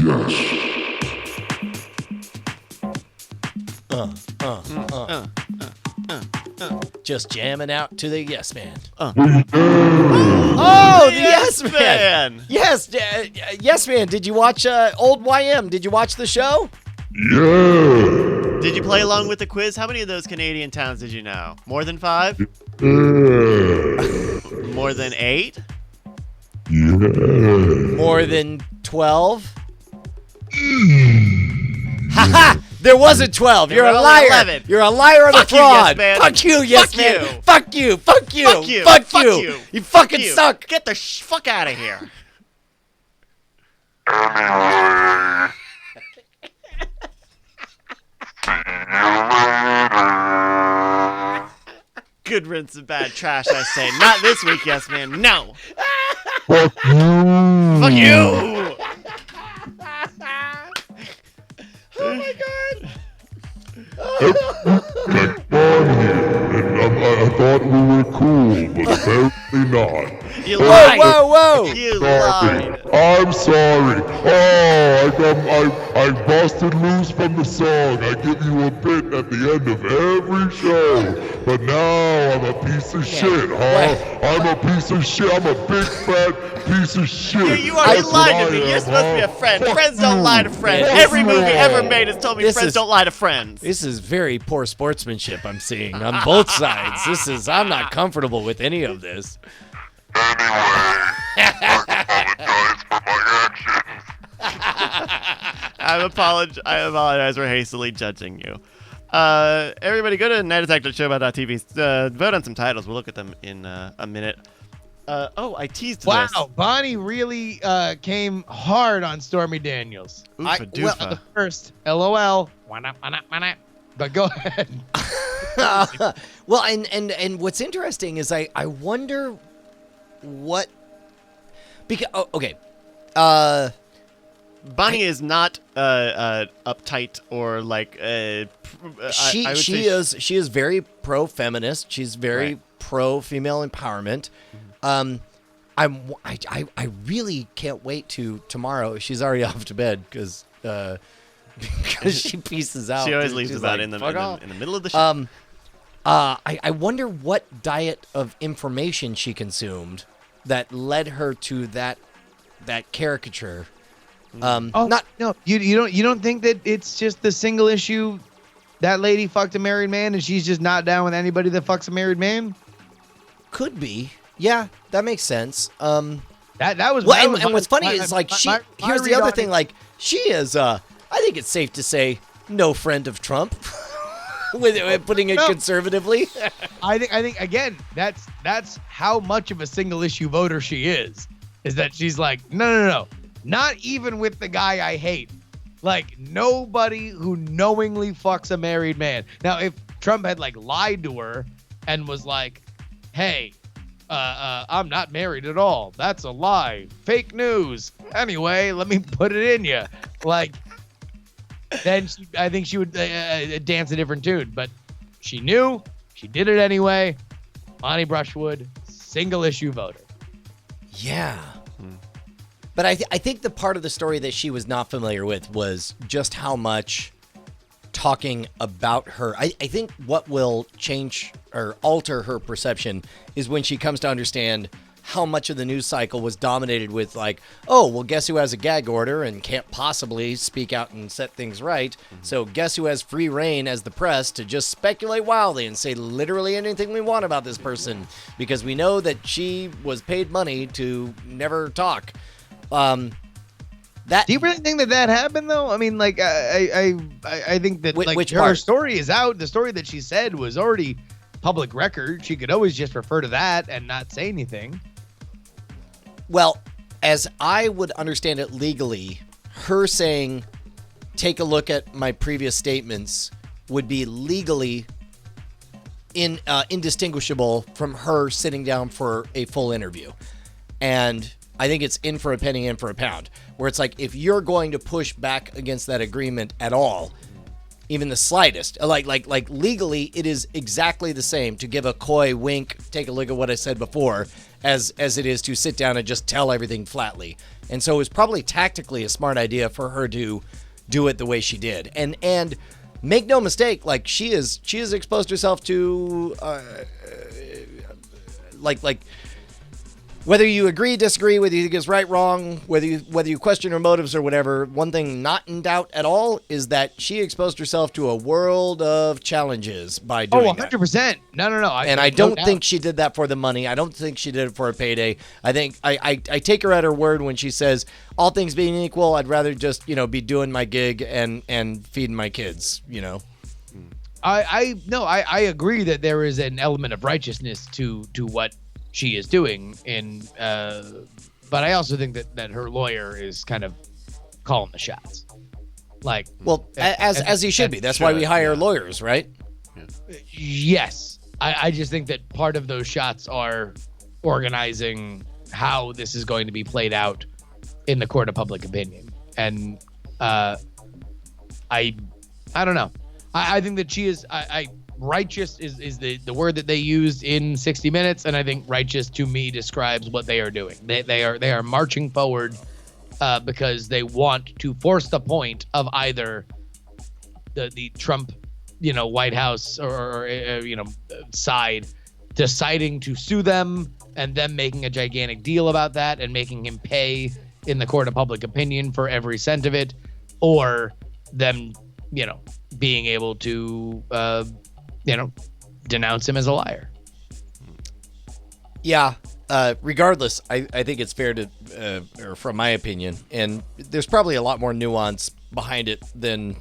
Yes. Just jamming out to the Yes Band. Yeah. Oh, the Yes Man. Yes, Yes Man. Did you watch Old YM? Did you watch the show? Yeah. Did you play along with the quiz? How many of those Canadian towns did you know? More than 5? Yeah. More than 8? Yeah. More than 12? Ha! There wasn't 12. You're were a only liar. 11. You're a liar and Fuck a you, Yes fraud. Man. Fuck you, Yes Fuck Man. you. Fuck you. Fuck you. Fuck you. Fuck Fuck you. you. You fucking You. suck. Get the fuck out of here. Good rinse of bad trash, I say. Not this week, Yes Man. No. Fuck you. Fuck you. Oh my god. Like fun here, and I thought we were cool, but apparently not. You Whoa, lied. whoa, whoa. You Sorry. lied. I'm sorry. Oh, I busted loose from the song. I give you a bit at the end of every show. But now I'm a piece of shit, huh? I'm a piece of shit. I'm a big fat piece of shit. You already That's lied what to me. I You're am, supposed to be a huh? friend. Fuck Friends don't you. lie to friends. Fuck Every movie you. ever made has told me This friends is- don't lie to friends. This is very poor sportsmanship I'm seeing on both sides. I'm not comfortable with any of this. I apologize for hastily judging you. Everybody go to nightAttack.showbout.tv. Vote on some titles. We'll look at them in a minute. I teased Wow, this. Bonnie really came hard on Stormy Daniels. Oofa doofa. The first, LOL. But go ahead. Well, and what's interesting is I wonder what because okay. Bonnie is not uptight or like. She is very pro feminist. She's very Right. pro female empowerment. I really can't wait to tomorrow. She's already off to bed because she pieces out. She always leaves She's about like, in the "Fuck off." in the middle of the show. I wonder what diet of information she consumed that led her to that caricature. Not No, you don't think that it's just the single issue that lady fucked a married man and she's just not down with anybody that fucks a married man? could be. Yeah, that makes sense. That was Well, and what's funny is like here's the other thing. Like she is. I think it's safe to say no friend of Trump. with putting it conservatively. I think again that's how much of a single issue voter she is that she's like no, not even with the guy I hate. Like nobody who knowingly fucks a married man. Now if Trump had like lied to her and was like, hey, I'm not married at all. That's a lie. Fake news. Anyway, let me put it in you. Like, then I think she would dance a different tune. But she knew. She did it anyway. Bonnie Brushwood, single issue voter. Yeah. But I think the part of the story that she was not familiar with was just how much talking about her. I think what will change or alter her perception is when she comes to understand how much of the news cycle was dominated with like, oh, well, guess who has a gag order and can't possibly speak out and set things right. So guess who has free reign as the press to just speculate wildly and say literally anything we want about this person because we know that she was paid money to never talk. Do you really think that happened though? I mean, like I think that like which her part? story is out. The story that she said was already public record. She could always just refer to that and not say anything. Well, as I would understand it legally, her saying, take a look at my previous statements would be legally indistinguishable from her sitting down for a full interview. And I think it's in for a penny, in for a pound, where it's like, if you're going to push back against that agreement at all, even the slightest, like legally, it is exactly the same to give a coy wink, take a look at what I said before, as it is to sit down and just tell everything flatly. And so it was probably tactically a smart idea for her to do it the way she did. And make no mistake, like she has exposed herself to like whether you agree, disagree, whether you think it's right, wrong, whether you question her motives or whatever, one thing not in doubt at all is that she exposed herself to a world of challenges by doing that. 100%. No. I don't think she did that for the money. I don't think she did it for a payday. I think I take her at her word when she says, all things being equal, I'd rather just, be doing my gig and feeding my kids, I agree that there is an element of righteousness to what she is doing, but I also think that her lawyer is kind of calling the shots. Like, well, as he should be. That's why we hire lawyers, right? Yes, I just think that part of those shots are organizing how this is going to be played out in the court of public opinion, and I don't know. I think that she is. Righteous is the word that they used in 60 Minutes, and I think righteous to me describes what they are doing. They are marching forward because they want to force the point of either the Trump, White House or side deciding to sue them and them making a gigantic deal about that and making him pay in the court of public opinion for every cent of it, or them, being able to denounce him as a liar. Yeah. Regardless, I think it's fair to, or from my opinion, and there's probably a lot more nuance behind it than,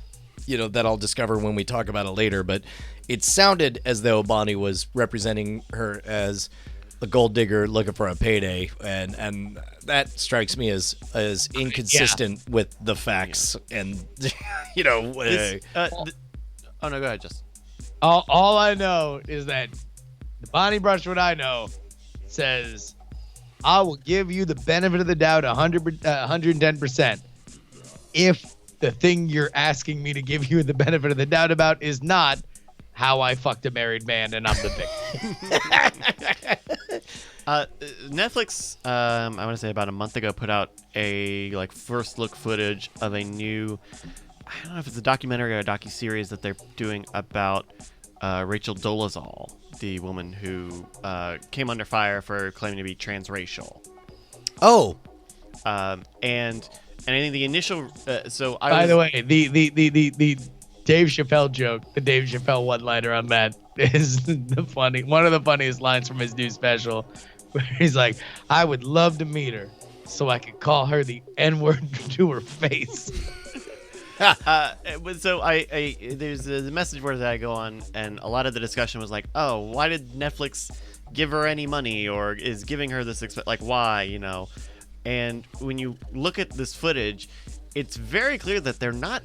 that I'll discover when we talk about it later. But it sounded as though Bonnie was representing her as a gold digger looking for a payday, and that strikes me as inconsistent with the facts. And oh no, go ahead, Justin. All I know is that the Bonnie Brushwood I know says, I will give you the benefit of the doubt 110% if the thing you're asking me to give you the benefit of the doubt about is not how I fucked a married man and I'm the victim. Netflix, I want to say about a month ago, put out a first look footage of a new, I don't know if it's a documentary or a docuseries that they're doing about Rachel Dolezal, the woman who came under fire for claiming to be transracial. Oh. And I think the initial. By the way, the Dave Chappelle joke, the Dave Chappelle one-liner on that is one of the funniest lines from his new special, where he's like, "I would love to meet her, so I could call her the N-word to her face." So there's the message board that I go on, and a lot of the discussion was like, oh, why did Netflix give her any money, or is giving her this why, And when you look at this footage, it's very clear that they're not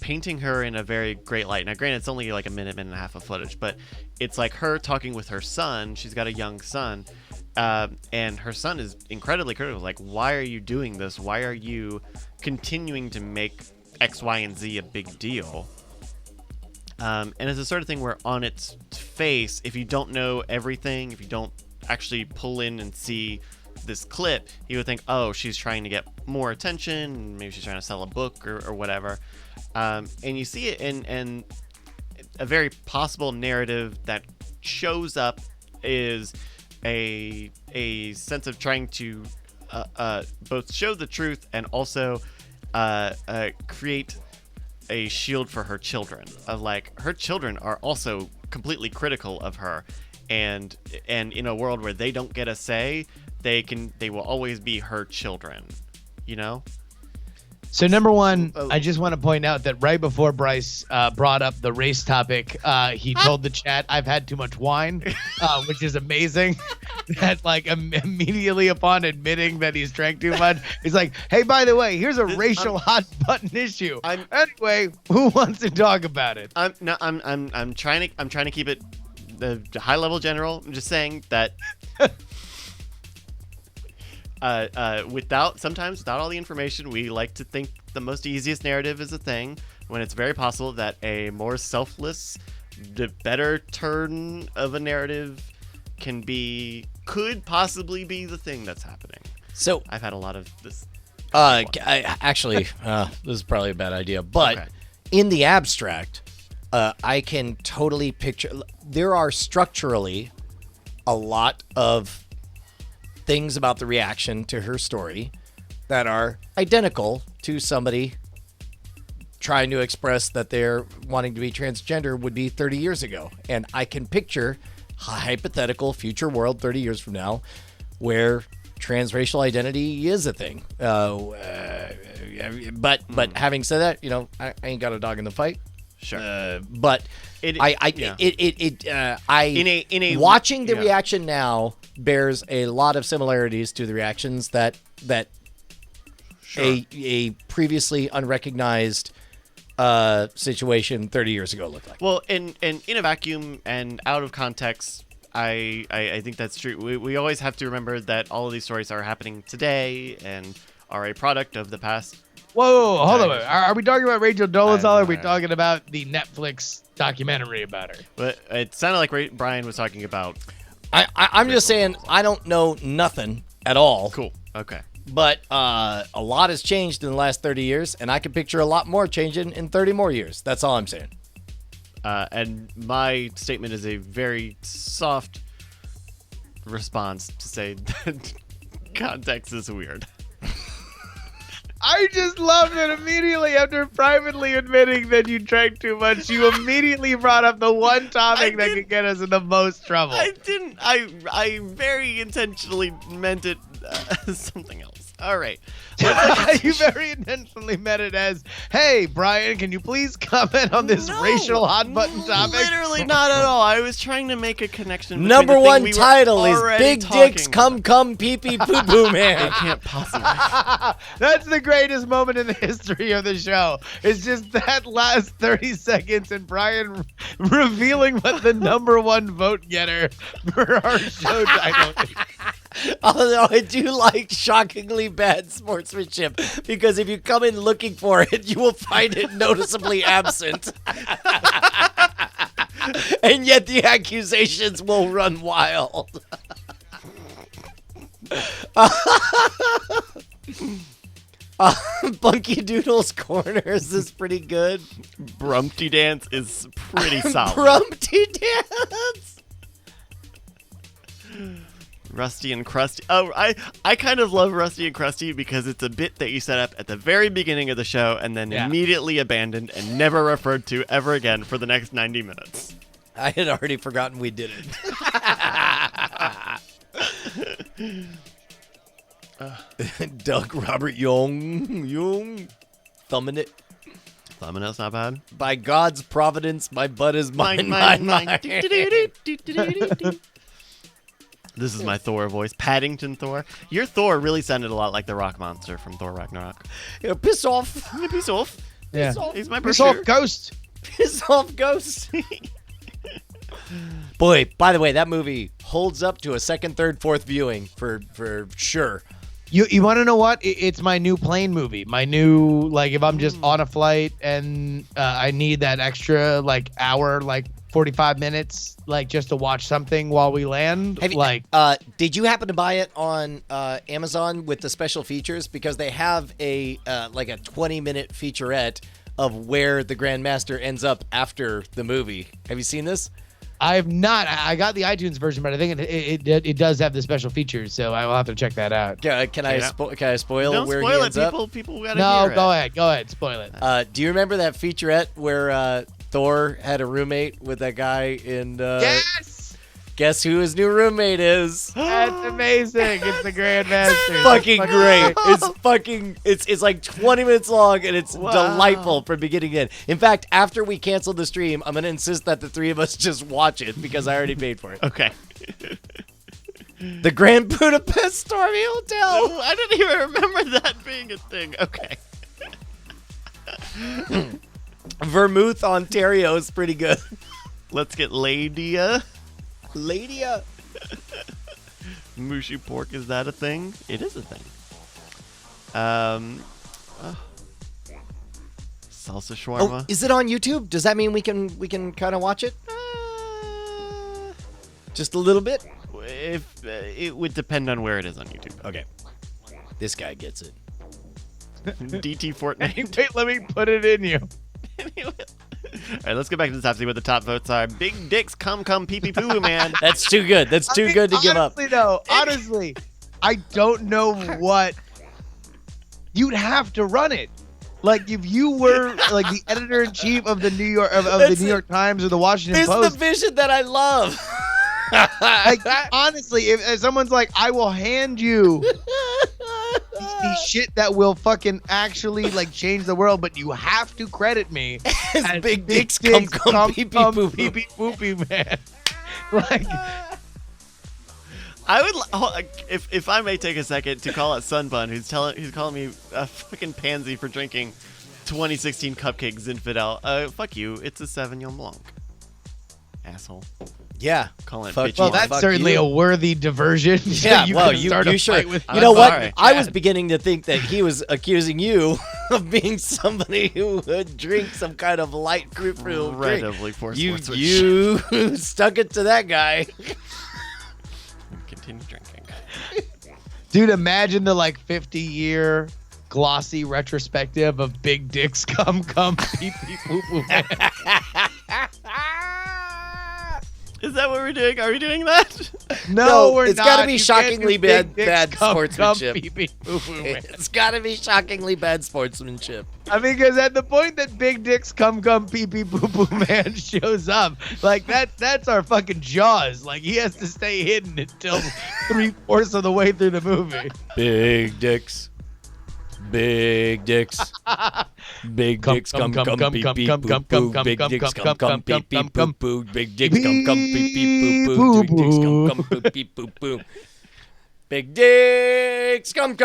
painting her in a very great light. Now, granted, it's only like a minute and a half of footage, but it's like her talking with her son. She's got a young son, and her son is incredibly critical. Like, why are you doing this? Why are you continuing to make X, Y, and Z a big deal? And it's the sort of thing where on its face, if you don't know everything, if you don't actually pull in and see this clip, you would think, oh, she's trying to get more attention, maybe she's trying to sell a book or whatever. And you see it in a very possible narrative that shows up is a sense of trying to both show the truth and also create a shield for her children, of her children are also completely critical of her, and in a world where they don't get a say, they will always be her children, So number one, I just want to point out that right before Bryce brought up the race topic, he told the chat, "I've had too much wine," which is amazing. That immediately upon admitting that he's drank too much, he's like, "Hey, by the way, here's a racial hot button issue." Anyway, who wants to talk about it? I'm trying to keep it the high level general. I'm just saying that. Sometimes without all the information, we like to think the most easiest narrative is a thing, when it's very possible that a more selfless, the better turn of a narrative could possibly be the thing that's happening. So I've had a lot of this. actually, this is probably a bad idea, but Okay. in the abstract, I can totally picture. There are structurally a lot of things about the reaction to her story that are identical to somebody trying to express that they're wanting to be transgender would be 30 years ago. And I can picture a hypothetical future world 30 years from now where transracial identity is a thing. But having said that, I ain't got a dog in the fight. Sure. But In a watching the yeah. reaction now bears a lot of similarities to the reactions that Sure. a previously unrecognized situation 30 years ago looked like. Well, in a vacuum and out of context, I think that's true. We always have to remember that all of these stories are happening today and are a product of the past. Whoa, hold on. Are we talking about Rachel Dolezal, or are we I- talking about the Netflix documentary about her? But it sounded like Brian was talking about. I'm just saying I don't know nothing at all. Cool. Okay. But a lot has changed in the last 30 years, and I can picture a lot more changing in 30 more years. That's all I'm saying. And my statement is a very soft response to say that context is weird. I just love that immediately after privately admitting that you drank too much, you immediately brought up the one topic that could get us in the most trouble. I didn't. I very intentionally meant it as something else. All right. You very intentionally meant it as, hey, Brian, can you please comment on this No, racial hot button topic? Literally not at all. I was trying to make a connection. between Number the thing one we were title is already Big talking Dicks Come Pee Pee Poo Poo Man. It can't possibly. That's the greatest moment in the history of the show. It's just that last 30 seconds and Brian revealing what the number one vote getter for our show title is. Although I do like shockingly bad sportsmanship, because if you come in looking for it, you will find it noticeably absent. And yet the accusations will run wild. Bunky Doodle's Corners is pretty good. Brumpty Dance is pretty solid. Brumpty Dance. Rusty and Krusty. Oh, I kind of love Rusty and Krusty because it's a bit that you set up at the very beginning of the show and then immediately abandoned and never referred to ever again for the next 90 minutes. I had already forgotten we did it. Doug Robert Young, thumbing it. Thumbnail's not bad. By God's providence, my butt is mine. This is my Thor voice. Paddington Thor. Your Thor really sounded a lot like the rock monster from Thor Ragnarok. Yeah, piss off. Piss off. Yeah. He's my Piss brochure. off, Ghost. Piss off, Ghost. Boy, by the way, that movie holds up to a second, third, fourth viewing for sure. You want to know what? It's my new plane movie. My new, like, if I'm just on a flight and I need that extra, like, hour, like, 45 minutes, like, just to watch something while we land. Have you, like, did you happen to buy it on Amazon with the special features? Because they have a like a 20-minute featurette of where the Grandmaster ends up after the movie. Have you seen this? I have not. I got the iTunes version, but I think it does have the special features, so I will have to check that out. Can I spoil Don't where spoil he it. ends up? People gotta No, hear it. go ahead, spoil it. Do you remember that featurette where Thor had a roommate with that guy in? Yes, Guess who his new roommate is? that's amazing. It's the Grandmaster. Fucking great. It's like 20 minutes long, and it's delightful from beginning to end. In fact, after we cancel the stream, I'm going to insist that the three of us just watch it because I already paid for it. Okay. The Grand Budapest Stormy Hotel. Oh, I didn't even remember that being a thing. Okay. Vermouth, Ontario is pretty good. Let's get Ladia. Ladia. Mushy pork, is that a thing? It is a thing. Salsa shawarma. Oh, is it on YouTube? Does that mean we can kind of watch it? Just a little bit? if it would depend on where it is on YouTube. Okay. This guy gets it. DT Fortnite. Wait, let me put it in you. Anyway. All right, let's go back to the top. See what the top votes are. Big dicks, come, pee pee poo, man. That's too good. That's too good to give up. Honestly, I don't know what you'd have to run it. Like if you were like the editor in chief of the New York the New York Times or the Washington This is Post. the vision that I love. Like honestly, if someone's like, I will hand you the shit that will fucking actually like change the world, but you have to credit me as big dicks come pee pee poo poo, man. Like I would, if I may take a second to call out Sunbun, who's calling me a fucking pansy for drinking 2016 Cupcake Zinfandel. Fuck you. It's a Sauvignon Blanc. Asshole. Yeah. Call it Fuck bitch. well, you. that's Fuck certainly you. a worthy diversion. Yeah, you well, could start you a sure. fight with You know I'm what? sorry. I was beginning to think that he was accusing you of being somebody who would drink some kind of light fruit drink. Incredibly poor You sportsmanship. stuck it to that guy. Continue drinking. Dude, imagine the like 50-year glossy retrospective of big dicks come pee pee poo poo man. Is that what we're doing? Are we doing that? No, we're it's not. gotta be You shockingly can't do big bad dicks come sportsmanship. pee pee poo poo man. It's got to be shockingly bad sportsmanship. I mean, because at the point that big dicks come pee pee poo poo man shows up, like that's our fucking Jaws. Like he has to stay hidden until 3/4 of the way through the movie. Big dicks. Big dicks. Big dicks come pee pee poo poo. Big dicks come pee pee poo poo. Big dicks come pee pee poo poo. Big dicks come pee pee poo poo. Big dicks come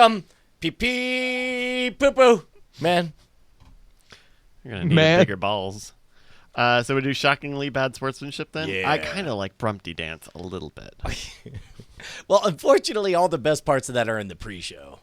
pee pee poo poo. Man. You're gonna need bigger balls. So we do shockingly bad sportsmanship then? Yeah. I kind of like Brumpty Dance a little bit. Well, unfortunately, all the best parts of that are in the pre-show.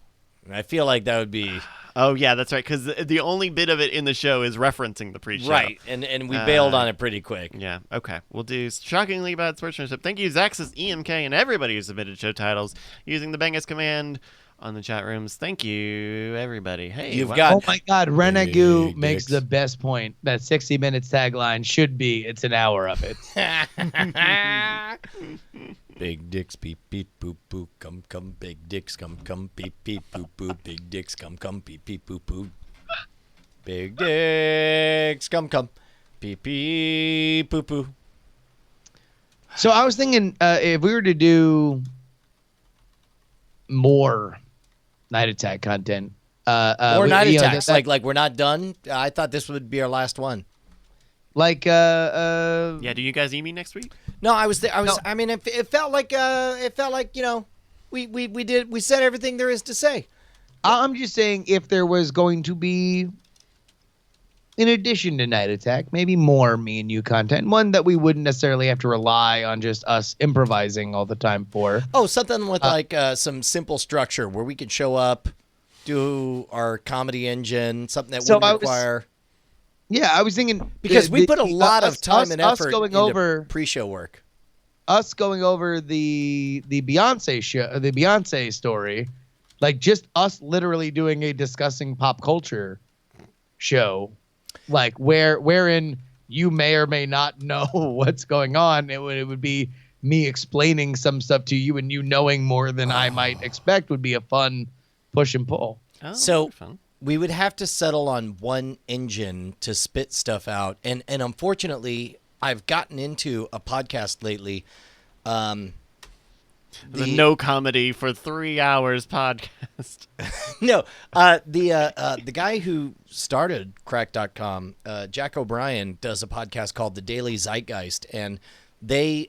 I feel like that would be Oh, yeah, that's right, because the only bit of it in the show is referencing the pre-show. right, and we bailed on it pretty quick. Yeah, okay. We'll do shockingly bad sportsmanship. Thank you, Zaxxas, EMK, and everybody who submitted show titles using the Bangus command on the chat rooms. Thank you, everybody. Hey, You've wow. got Oh my God, Renegu Big makes dicks. the best point. That 60 Minutes tagline should be, it's an hour of it. Big dicks, beep beep boop boop, come. Big dicks, come beep beep boop boop. Big dicks, come beep beep boop boop. Big dicks, come beep beep boop boop. So I was thinking if we were to do more Night Attack content. Or Night Attacks, like we're not done. I thought this would be our last one. Like Yeah, do you guys need me next week? No, I was. No. I mean, it felt like you know, we said everything there is to say. I'm just saying if there was going to be, in addition to Night Attack, maybe more me and you content, one that we wouldn't necessarily have to rely on just us improvising all the time for. Oh, something with like some simple structure where we could show up, do our comedy engine, something that So wouldn't require. Yeah, I was thinking Because we put a lot of time and effort going into over pre-show work. us going over the Beyonce show, the Beyonce story, like just us literally doing a discussing pop culture show, like wherein you may or may not know what's going on. It would be me explaining some stuff to you and you knowing more than I might expect would be a fun push and pull. Oh, So- fun. We would have to settle on one engine to spit stuff out, and unfortunately, I've gotten into a podcast lately. The no comedy for 3 hours podcast. No, the guy who started Crack.com, Jack O'Brien, does a podcast called The Daily Zeitgeist, and they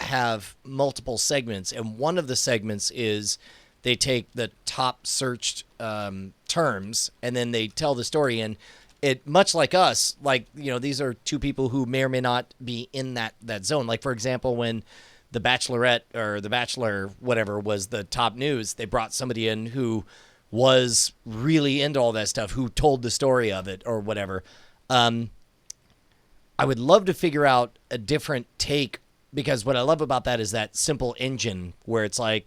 have multiple segments, and one of the segments is they take the top searched terms and then they tell the story, and it, much like us, like, you know, these are two people who may or may not be in that zone. Like, for example, when The Bachelorette or The Bachelor, whatever, was the top news, they brought somebody in who was really into all that stuff, who told the story of it or whatever. I would love to figure out a different take because what I love about that is that simple engine where it's like,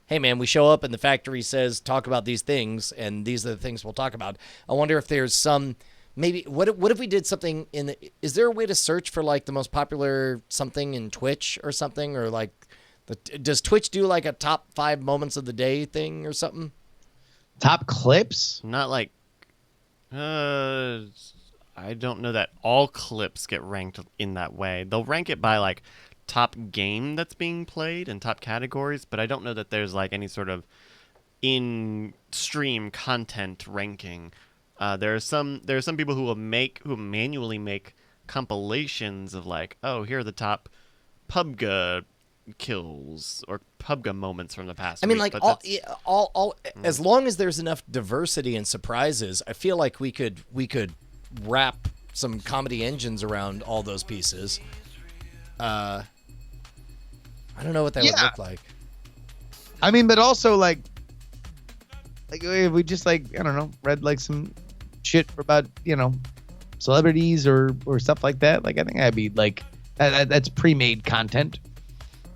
hey man, we show up and the factory says talk about these things and these are the things we'll talk about. I wonder if there's some maybe what if we did something is there a way to search for like the most popular something in Twitch or something, or like does Twitch do like a top 5 moments of the day thing or something? Top clips? Not like, I don't know that all clips get ranked in that way. They'll rank it by like top game that's being played and top categories, but I don't know that there's like any sort of in-stream content ranking. There are some people who manually make compilations of like, oh, here are the top PUBG kills or PUBG moments from the past. I mean, week, like but as long as there's enough diversity and surprises, I feel like we could wrap some comedy engines around all those pieces. I don't know what that would look like. I mean, but also like if we just like, I don't know, read like some shit about, celebrities or stuff like that. Like, I think I'd be like, that's pre-made content.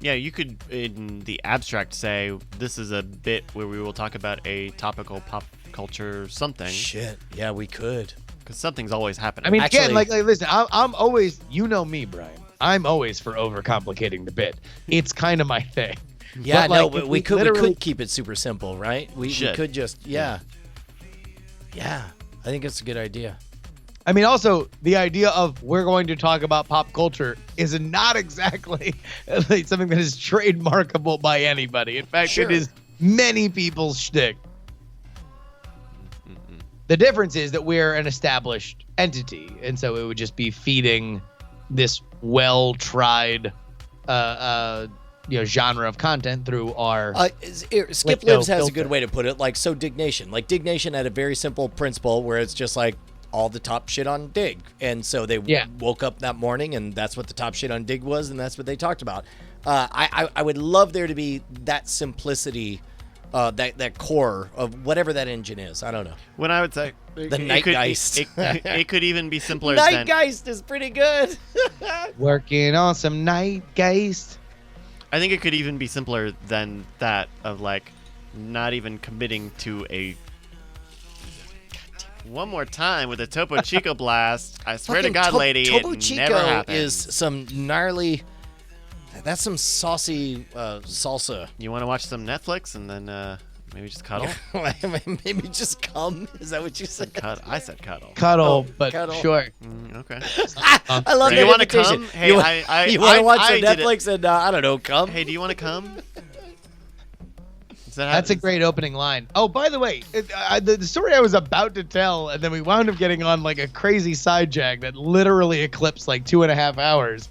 Yeah, you could, in the abstract, say this is a bit where we will talk about a topical pop culture something. Shit, yeah, we could. Because something's always happening. I mean, Actually, again, like listen, I'm always, me, Brian. I'm always for overcomplicating the bit. It's kind of my thing. Yeah, but, like, no, but if we could literally keep it super simple, right? We could just, yeah. I think it's a good idea. I mean, also, the idea of we're going to talk about pop culture is not exactly like something that is trademarkable by anybody. In fact, Sure. It is many people's shtick. The difference is that we're an established entity, and so it would just be feeding this well-tried genre of content through our Skip no Lives has a filter. good way to put it, like, so Dig Nation. Like, Dig Nation had a very simple principle where it's just like all the top shit on Dig. And so they woke up that morning and that's what the top shit on Dig was, and that's what they talked about. I would love there to be that simplicity, that core of whatever that engine is. I don't know. When I would say The Nightgeist. it could even be simpler than Nightgeist is pretty good. working on some Nightgeist. I think it could even be simpler than that of like not even committing to a one more time with a Topo Chico blast. I swear to Fucking God, lady, Topo it Chico never happens. is some gnarly. That's some saucy salsa. You want to watch some Netflix and then maybe just cuddle? Maybe just come. Is that what you said? I said cuddle. Cuddle, but cuddle. sure. Okay. I love Do that you want to invitation. come? Hey, you I want to watch I some did it. Netflix and I don't know, come? Hey, do you want to come? That's a great opening line. Oh, by the way, the story I was about to tell, and then we wound up getting on like a crazy sidejack that literally eclipsed like 2.5 hours,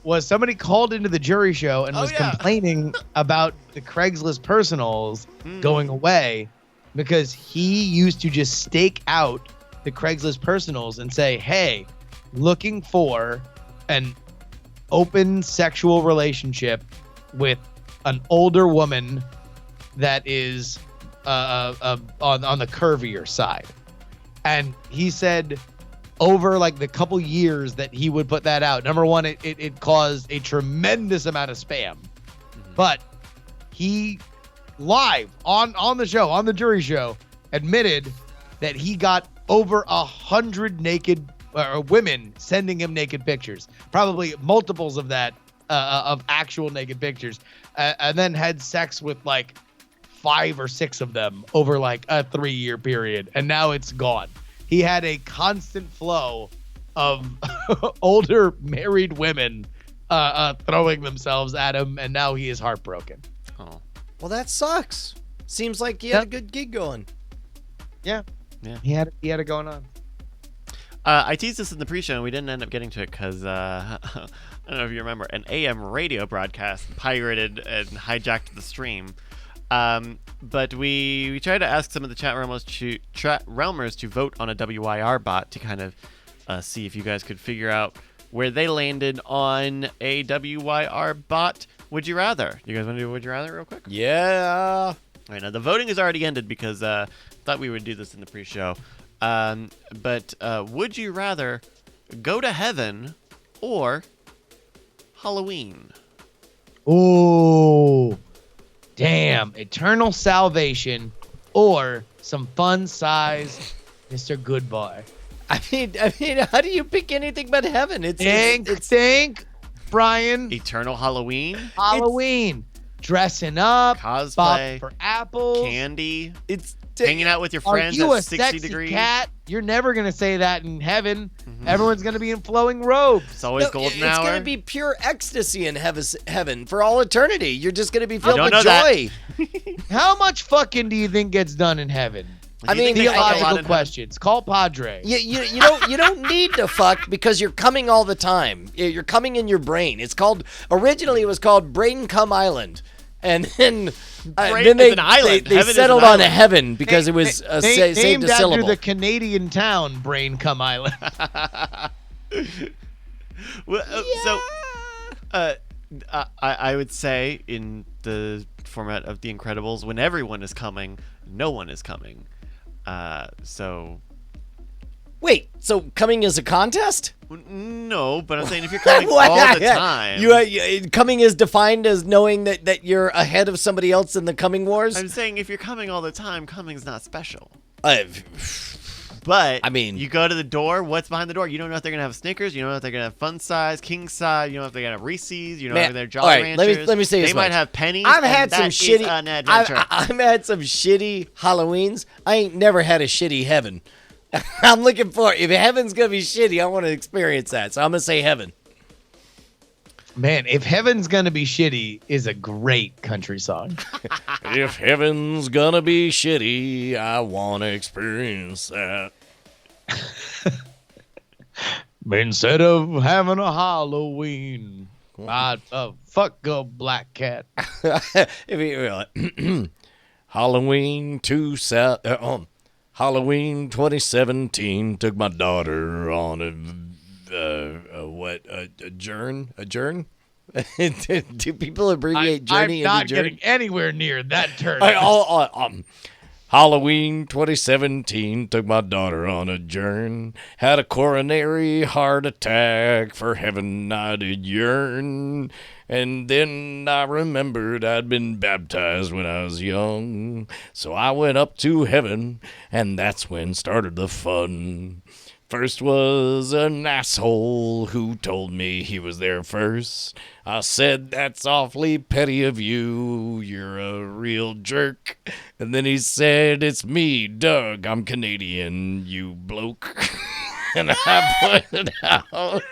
was somebody called into the jury show and was complaining about the Craigslist personals going away because he used to just stake out the Craigslist personals and say, hey, looking for an open sexual relationship with an older woman that is on the curvier side. And he said over like the couple years that he would put that out, number one, it caused a tremendous amount of spam. But he live on the show, on the jury show, admitted that he got over 100 naked women sending him naked pictures, probably multiples of that of actual naked pictures, and then had sex with like 5 or 6 of them over like a 3-year period, and now it's gone. He had a constant flow of older married women throwing themselves at him, and now he is heartbroken. Oh. Well, that sucks. Seems like he had a good gig going. Yeah. Yeah. He had it going on. I teased this in the pre-show, and we didn't end up getting to it because I don't know if you remember, an AM radio broadcast pirated and hijacked the stream. But we tried to ask some of the chat realmers to vote on a WIR bot to kind of see if you guys could figure out where they landed on a WIR bot. Would you rather? You guys want to do Would You Rather real quick? Yeah. All right, now the voting has already ended because I thought we would do this in the pre-show. But would you rather go to heaven or Halloween. Ooh, damn! Eternal salvation, or some fun size, Mr. Goodbar. I mean, how do you pick anything but heaven? Think, Brian. Eternal Halloween. Halloween, dressing up, Cosplay, bopping for apples, candy. It's Hanging out with your Are friends you at a 60 sexy degrees. cat? You're never gonna say that in heaven. Everyone's gonna be in flowing robes. It's always golden it's hour. going to be pure ecstasy in heaven for all eternity. You're just going to be filled don't with know that. joy. How much fucking do you think gets done in heaven? I mean, they fuck a lot Theological in questions. Call Padre. You don't need to fuck because you're coming all the time. You're coming in your brain. Originally it was called Brain Cum Island. And then, Brain they, is an island. they Heaven is settled an on a island. heaven because it was saved named a after syllable. the Canadian town Brain Cum Island. Well, So, I would say in the format of The Incredibles, when everyone is coming, no one is coming. So Wait, so coming is a contest? no, but I'm saying if you're coming all the time, Coming is defined as knowing that you're ahead of somebody else in the coming wars? I'm saying if you're coming all the time, coming's not special. Uh, But I mean- you go to the door. What's behind the door? You don't know if they're gonna have Snickers. You don't know if they're gonna have fun size, king size. You don't know if they're gonna have Reese's. You don't know Man, if they're Jolly all right, Ranchers. let me say they this might much. have pennies. I've and had some that is shitty. an adventure. I've had some shitty Halloweens. I ain't never had a shitty heaven. I'm looking for if heaven's gonna be shitty. I want to experience that, so I'm gonna say heaven. Man, if heaven's gonna be shitty is a great country song. If heaven's gonna be shitty, I want to experience that. Instead of having a Halloween, I'd fuck a black cat. Halloween Halloween 2017 took my daughter on a journ? A journ? Do people abbreviate journey I'm not into journey? getting anywhere near that turn. Halloween 2017 took my daughter on a journ. Had a coronary heart attack. For heaven I did yearn. And then I remembered I'd been baptized when I was young. So I went up to heaven, and that's when started the fun. First was an asshole who told me he was there first. I said, that's awfully petty of you. You're a real jerk. And then he said, it's me, Doug. I'm Canadian, you bloke. And I pointed out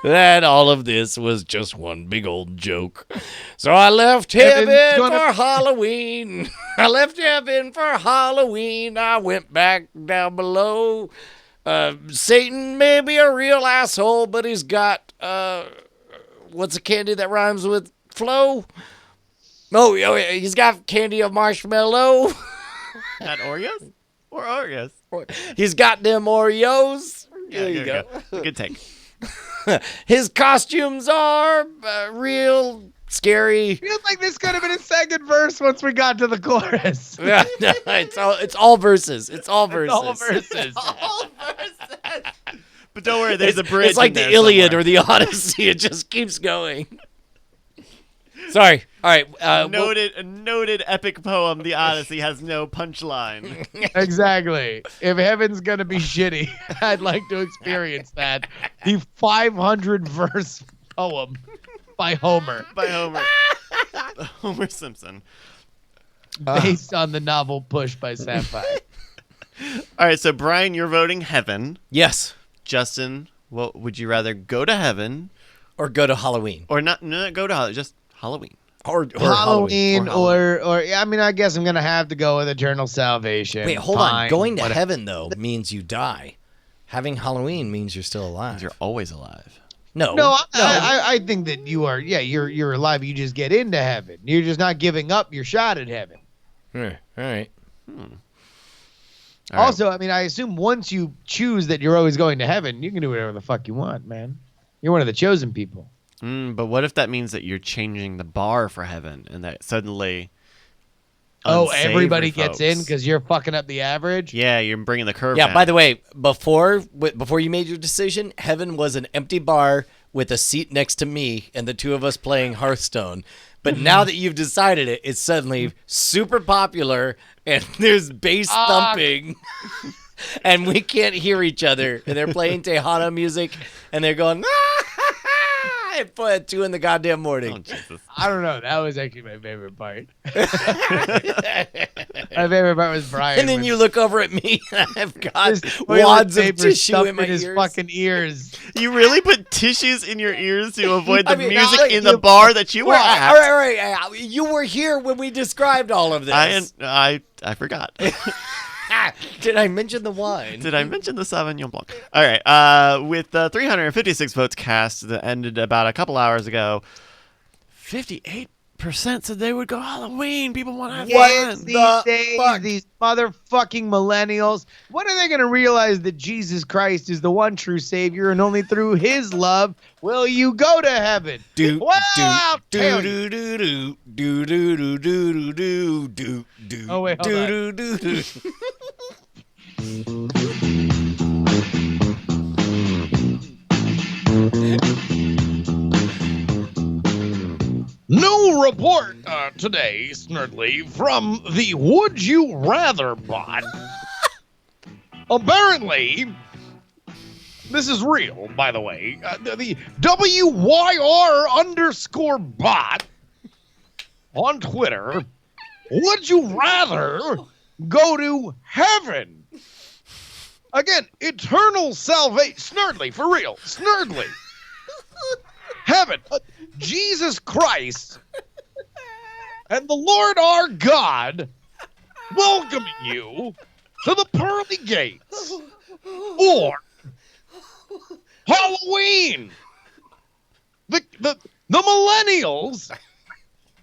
that all of this was just one big old joke. So I left heaven for Halloween. I left heaven for Halloween. I went back down below. Satan may be a real asshole, but he's got, what's a candy that rhymes with flow? Oh, he's got candy of marshmallow. Not Oreos or Oreos. He's got them Oreos. Yeah, There you go. Good take. His costumes are real scary. Feels like this could have been a second verse once we got to the chorus. It's all verses. It's all verses. All verses. But don't worry, there's a bridge. It's like in the there Iliad somewhere. or the Odyssey. It just keeps going. Sorry. All right. A noted epic poem. The Odyssey has no punchline. Exactly. If heaven's gonna be shitty, I'd like to experience that. The 500 verse poem by Homer, By Homer. Homer Simpson. based on the novel Push by Sapphire. All right, so Brian, you're voting heaven. Yes. Justin, what would you rather go to heaven Or go to Halloween. or not? No, go to Halloween. Just Halloween. Or Halloween, Halloween. or I mean, I guess I'm gonna have to go with eternal salvation. Wait, hold on. Fine, Going to whatever. heaven, though, means you die. Having Halloween means you're still alive. You're always alive. No. No, I think that you are. Yeah, you're alive. You just get into heaven. You're just not giving up your shot at heaven. Yeah, all right. All right. Also, I mean, I assume once you choose that you're always going to heaven, you can do whatever the fuck you want, man. You're one of the chosen people. But what if that means that you're changing the bar for heaven and that suddenly Everybody unsavory gets in folks- because you're fucking up the average. Yeah, you're bringing the curve Yeah, down. by the way, before you made your decision, heaven was an empty bar with a seat next to me and the two of us playing Hearthstone. But now that you've decided it, it's suddenly super popular and there's bass thumping and we can't hear each other. And they're playing Tejano music and they're going, at 2 in the goddamn morning. Oh, Jesus. I don't know. That was actually my favorite part. My favorite part was Brian. And then with you look over at me and I've got this toilet wads of paper tissue stuffed in my his ears. fucking ears. You really put tissues in your ears to avoid the I mean, music like, in the you- bar that you were Well, at. all right. You were here when we described all of this. I forgot. Did I mention the wine? Did I mention the Sauvignon Blanc? All right. With 356 votes cast that ended about a couple hours ago, 58% said they would go Halloween. People want to have Yes, fun. these days, fuck? these motherfucking millennials. When are they going to realize that Jesus Christ is the one true Savior and only through his love will you go to heaven? Do Well, I'll tell you. do. Oh, wait, hold on. do. New report today, Snurdly, from the Would You Rather bot. Apparently, this is real, by the way. The WYR_bot on Twitter. Would you rather go to heaven? Again, eternal salvation. Snurdly, for real. Snurdly. Heaven. Jesus Christ and the Lord our God welcoming you to the pearly gates, or Halloween. The millennials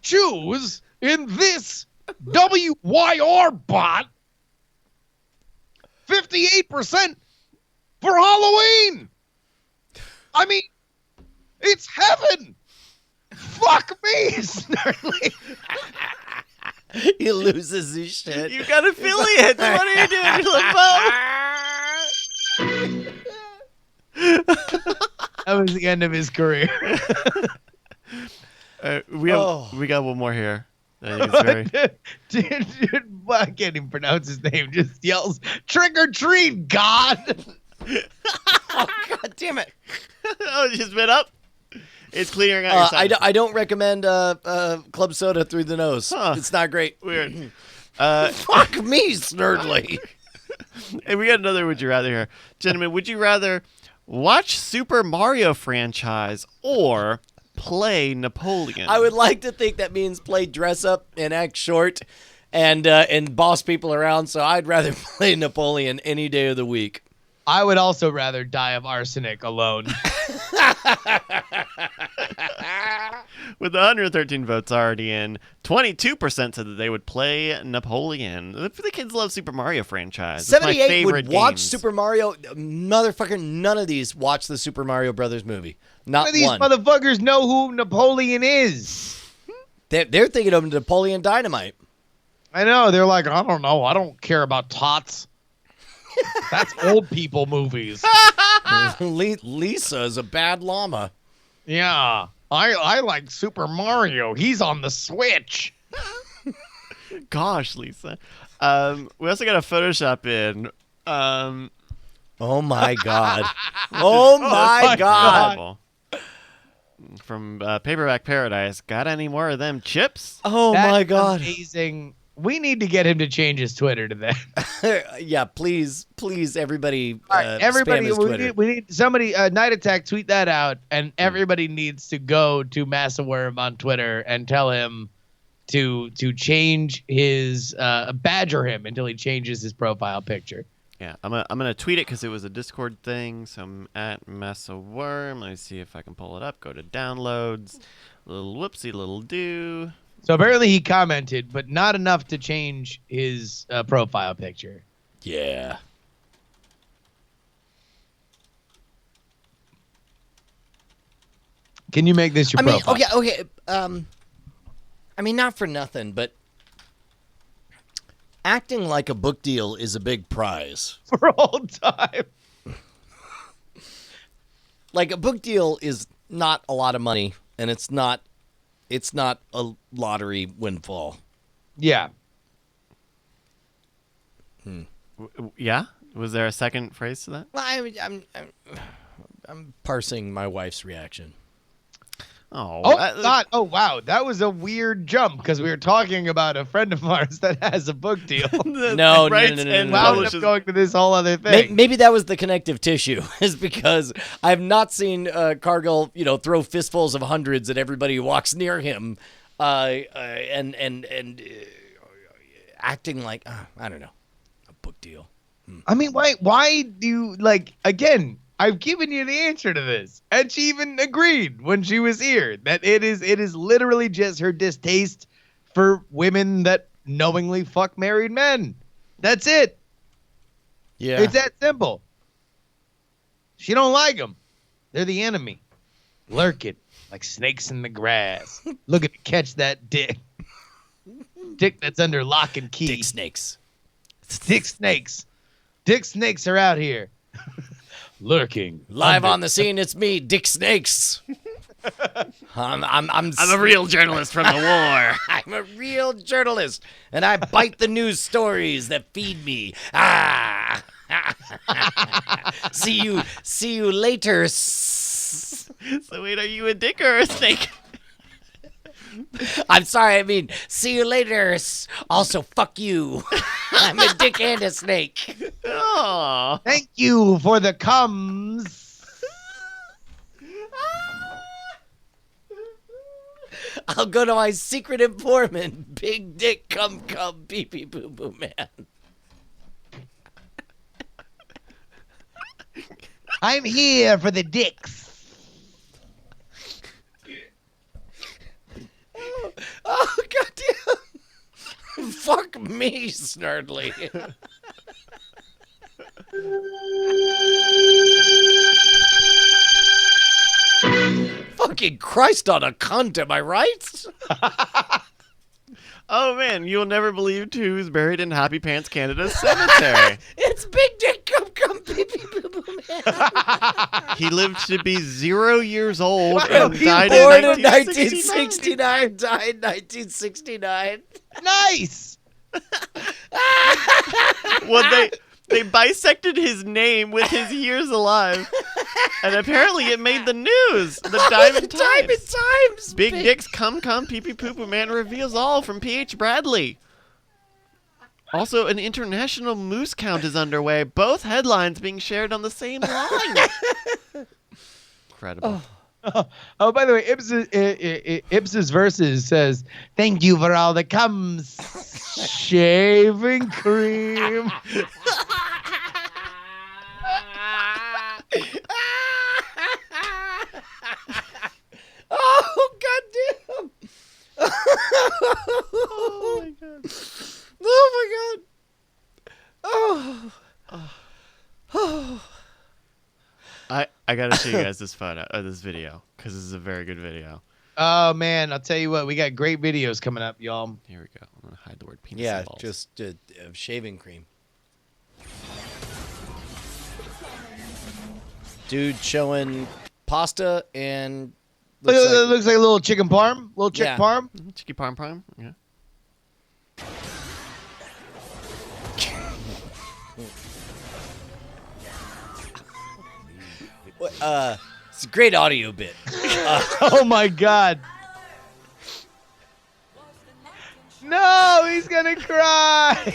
choose in this WYR bot 58% for Halloween. I mean, it's heaven. Fuck me, Snurdly. He loses his shit. You got affiliates. What are you doing, LeBeau? That was the end of his career. We got one more here. I think it's very... dude, I can't even pronounce his name. Just yells, "Trick or treat, God!" Oh, God damn it. Oh, it's just been up. It's clearing out your sinus. I don't recommend club soda through the nose. Huh. It's not great. Weird. Fuck me, Snurdly. And we got another would you rather here. Gentlemen, would you rather watch Super Mario franchise or play Napoleon? I would like to think that means play dress up and act short and boss people around, so I'd rather play Napoleon any day of the week. I would also rather die of arsenic alone. With 113 votes already in, 22% said that they would play Napoleon. The kids love Super Mario franchise. It's my 78 favorite would watch games. Super Mario. Motherfucker, none of these watch the Super Mario Brothers movie. Not None of these one. motherfuckers know who Napoleon is. They're thinking of Napoleon Dynamite. I know. They're like, I don't know. I don't care about tots. That's old people movies. Lisa is a bad llama. Yeah. I like Super Mario. He's on the Switch. Gosh, Lisa. We also got a Photoshop in. Oh my God. Oh my God. Incredible. From Paperback Paradise. Got any more of them chips? Oh That's my God. amazing. We need to get him to change his Twitter to that. Yeah, please, everybody. All right, everybody, spam his Twitter. we need somebody. Night Attack, tweet that out, and everybody needs to go to Massaworm on Twitter and tell him to change his badger him until he changes his profile picture. Yeah, I'm gonna tweet it because it was a Discord thing. So I'm at Massaworm. Let me see if I can pull it up. Go to downloads. Little whoopsie, little do. So apparently he commented, but not enough to change his profile picture. Yeah. Can you make this your profile? Okay. I mean, not for nothing, but acting like a book deal is a big prize. For all time. Like a book deal is not a lot of money, and it's not a lottery windfall. Yeah. Yeah? Was there a second phrase to that? Well, I'm parsing my wife's reaction. Oh, Oh, God. Oh, wow. That was a weird jump because we were talking about a friend of ours that has a book deal. No, Writes no, no, no, and no, no. Wound up publishes- going to this whole other thing. Maybe that was the connective tissue, is because I've not seen Cargill, throw fistfuls of hundreds at everybody who walks near him, and acting like I don't know, a book deal. I mean, why do you, like, again, I've given you the answer to this. And she even agreed when she was here that it is literally just her distaste for women that knowingly fuck married men. That's it. Yeah, It's that simple. She don't like them. They're the enemy. Lurking like snakes in the grass. Looking to catch that dick. Dick that's under lock and key. dick snakes. Dick snakes. Dick snakes are out here. Lurking. Live under- on the scene, it's me, Dick Snakes. I'm I'm a real journalist from the war. I'm a real journalist, and I bite the news stories that feed me. Ah! See you later. So wait, are you a dick or a snake? I'm sorry, I mean, see you later. Also, fuck you. I'm a dick and a snake. Oh. Thank you for the comes. I'll go to my secret informant, Big Dick Come Pee Pee Boo Boo Man. I'm here for the dicks. Oh, goddamn. Fuck me, Snurdly. Fucking Christ on a cunt, am I right? Oh man, you'll never believe who's buried in Happy Pants Canada's cemetery. It's Big Dick Come Pee Pee Boo Boo Man. He lived to be 0 years old Wow, and he died Born in in 1969. 1969, died 1969. Nice. Well, they bisected his name with his years alive, and apparently it made the news. The Diamond Times. Times. Big Dicks Come Pee Pee Poo Poo Man reveals all from P.H. Bradley. Also, an international moose count is underway. Both headlines being shared on the same line. Incredible. Oh, by the way, Ipsos Versus says, "Thank you for all the comes, shaving cream." Oh, goddamn. Oh my god. Oh, my God. Oh. I gotta show you guys this photo or this video because this is a very good video. Oh man, I'll tell you what, we got great videos coming up, y'all. Here we go. I'm gonna hide the word penis. Yeah, and balls. just shaving cream. Dude showing pasta and Looks like a little chicken parm, little chick Yeah. parm. Chicky Parm Prime. Yeah. it's a great audio bit. Oh my god. No, he's gonna cry.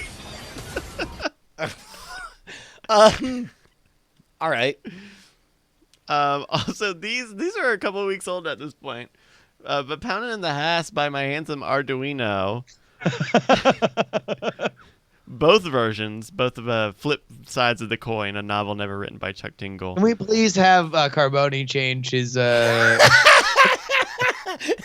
All right. Also, these are a couple weeks old at this point. But Poundin' in the Hass by my handsome Arduino. Both versions, both of flip sides of the coin, a novel never written by Chuck Tingle. Can we please have Carboni change his?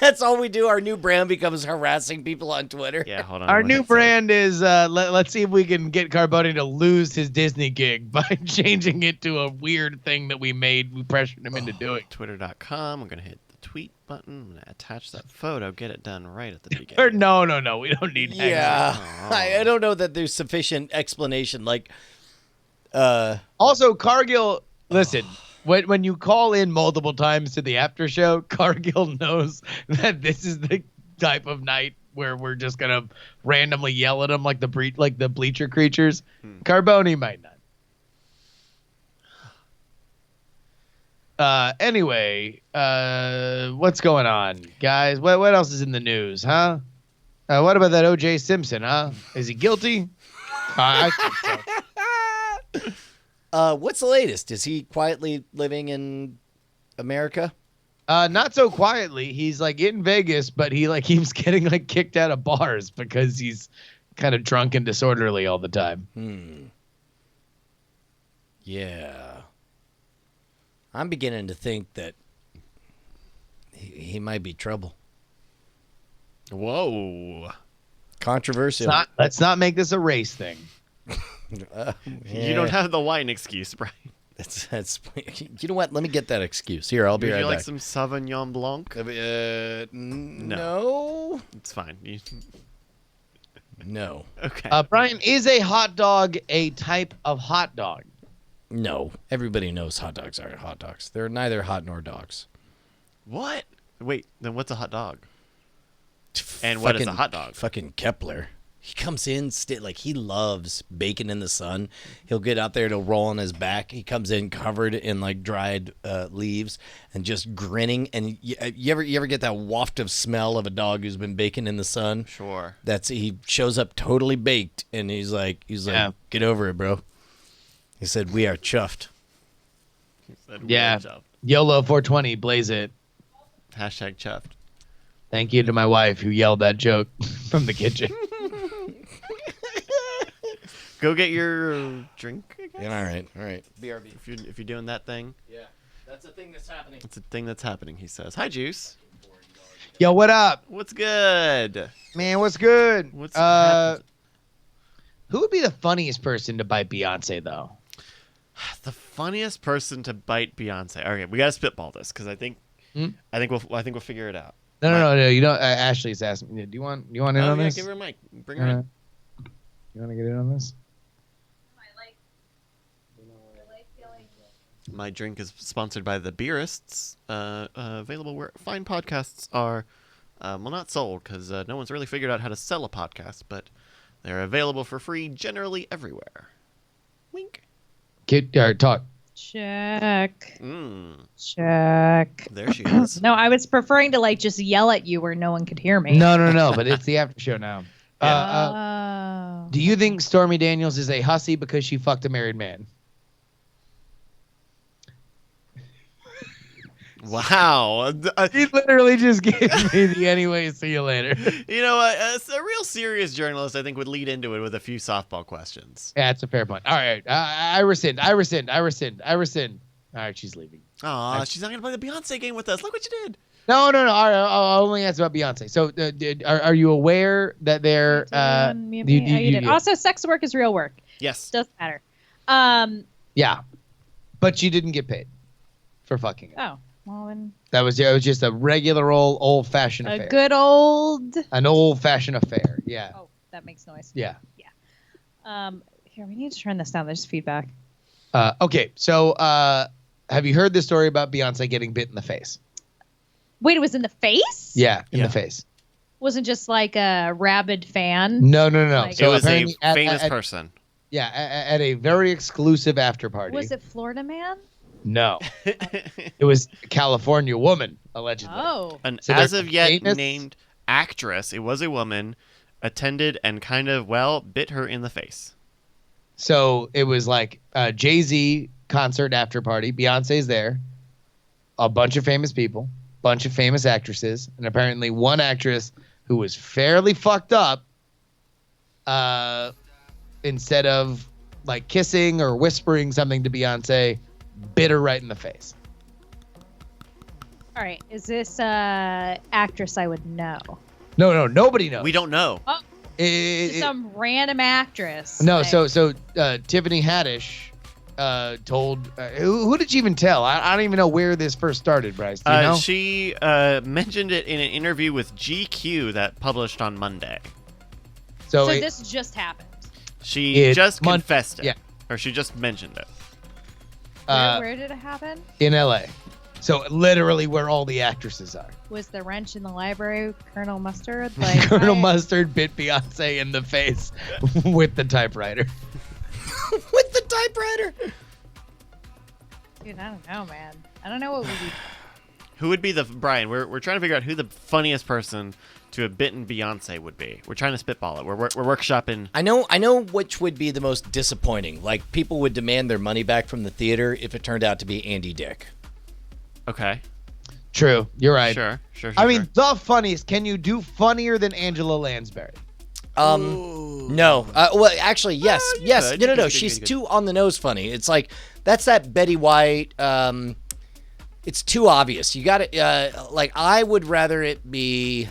That's all we do. Our new brand becomes harassing people on Twitter. Yeah, hold on. Our one new sec. brand is let's see if we can get Carboni to lose his Disney gig by changing it to a weird thing that we made. We pressured him into doing. Twitter.com. I'm going to hit the tweet button. I'm going to attach that photo. Get it done right at the Or beginning. no, we don't need. Yeah. Oh. I don't know that there's sufficient explanation. Like, Also, Cargill, listen, when you call in multiple times to the after show, Cargill knows that this is the type of night where we're just gonna randomly yell at him like the bleacher creatures. Carboni might not. Anyway, what's going on, guys? What else is in the news, huh? What about that O.J. Simpson, huh? Is he guilty? I think so. What's the latest? Is he quietly living in America? Not so quietly. He's like in Vegas, but he like keeps getting like kicked out of bars because he's kind of drunk and disorderly all the time. Yeah. I'm beginning to think that he might be trouble. Whoa. Controversial. Let's not make this a race thing. You don't have the wine excuse, Brian. That's. You know what? Let me get that excuse. Here, I'll be Would right you like back. some Sauvignon Blanc? No. It's fine. No. Okay. Brian, is a hot dog a type of hot dog? No. Everybody knows hot dogs are hot dogs. They're neither hot nor dogs. What? Wait, then what's a hot dog? And what is a hot dog? Fucking Kepler. He comes in, like he loves bacon in the sun. He'll get out there to roll on his back. He comes in covered in like dried leaves and just grinning. And you ever get that waft of smell of a dog who's been baking in the sun? Sure. He shows up totally baked, and he's like, Yeah. get over it, bro. He said, we are chuffed. Yeah. YOLO 420, blaze it. Hashtag chuffed. Thank you to my wife who yelled that joke from the kitchen. Go get your drink. I guess? Yeah, all right. BRB. If you're doing that thing, Yeah, that's a thing that's happening. it's a thing that's happening. He says, "Hi, Juice. Yo, what up? What's good? Man, what's good? What's happened? Who would be the funniest person to bite Beyonce, though? The funniest person to bite Beyonce. Okay, we gotta spitball this because I think we'll figure it out. No. You don't. Ashley's asking me. Do you want in on this? Give her a mic. Bring her in. You want to get in on this? My drink is sponsored by the Beerists. Available where fine podcasts are. Well, not sold because no one's really figured out how to sell a podcast, but they're available for free generally everywhere. Wink. Talk. Check. Mm, Check. there she is. No, I was preferring to like just yell at you where no one could hear me. No. But it's the after show now. Oh. Do you think Stormy Daniels is a hussy because she fucked a married man? Wow. He literally just gave me the anyway. See you later. You know what? A real serious journalist, I think, would lead into it with a few softball questions. Yeah, it's a fair point. All right. I rescind. All right, she's leaving. Aw, she's not going to play the Beyonce game with us. Look what you did. No. All right, I'll only answer about Beyonce. So, are you aware that they're? You did. Also, sex work is real work. Yes. Doesn't matter. Yeah, but she didn't get paid for fucking it. Oh, well then. It was just a regular old-fashioned affair. A good old. An old-fashioned affair. Yeah. Oh, that makes noise. Yeah. Here, we need to turn this down. There's feedback. Okay, so have you heard the story about Beyonce getting bit in the face? Wait, it was in the face? Yeah, in Yeah. the face. Wasn't just like a rabid fan? No. Like- It was a apparently famous person. Yeah, at a very exclusive after party. Was it Florida man? No. It was a California woman, allegedly. Oh. An So as they're of yet famous? named actress, it was a woman, attended and kind of, bit her in the face. So it was like a Jay-Z concert after party. Beyonce's there. A bunch of famous people. Bunch of famous actresses. And apparently one actress who was fairly fucked up, instead of like kissing or whispering something to Beyonce, bit her right in the face. All right. Is this actress I would know? No, nobody knows. We don't know. Some random actress. No, like- so Tiffany Haddish told who did you even tell? I don't even know where this first started, Bryce. Do you know? She mentioned it in an interview with GQ that published on Monday. So this just happened. She just confessed it. yeah. Or she just mentioned it. Where did it happen? in LA. So literally where all the actresses are. Was the wrench in the library Colonel Mustard? Like Colonel Mustard bit Beyonce in the face with the typewriter. With the typewriter. Dude, I don't know, man. I don't know what would be. Who would be the Brian? We're trying to figure out who the funniest person to have bitten Beyonce would be. We're trying to spitball it. We're workshopping. I know which would be the most disappointing. Like, people would demand their money back from the theater if it turned out to be Andy Dick. Okay. True. You're right. Sure. I mean, the funniest. Can you do funnier than Angela Lansbury? No. Well, actually, yes. you Yes. could. No. You could. She's too on the nose funny. It's like, that's that Betty White. It's too obvious. You got to, like, I would rather it be.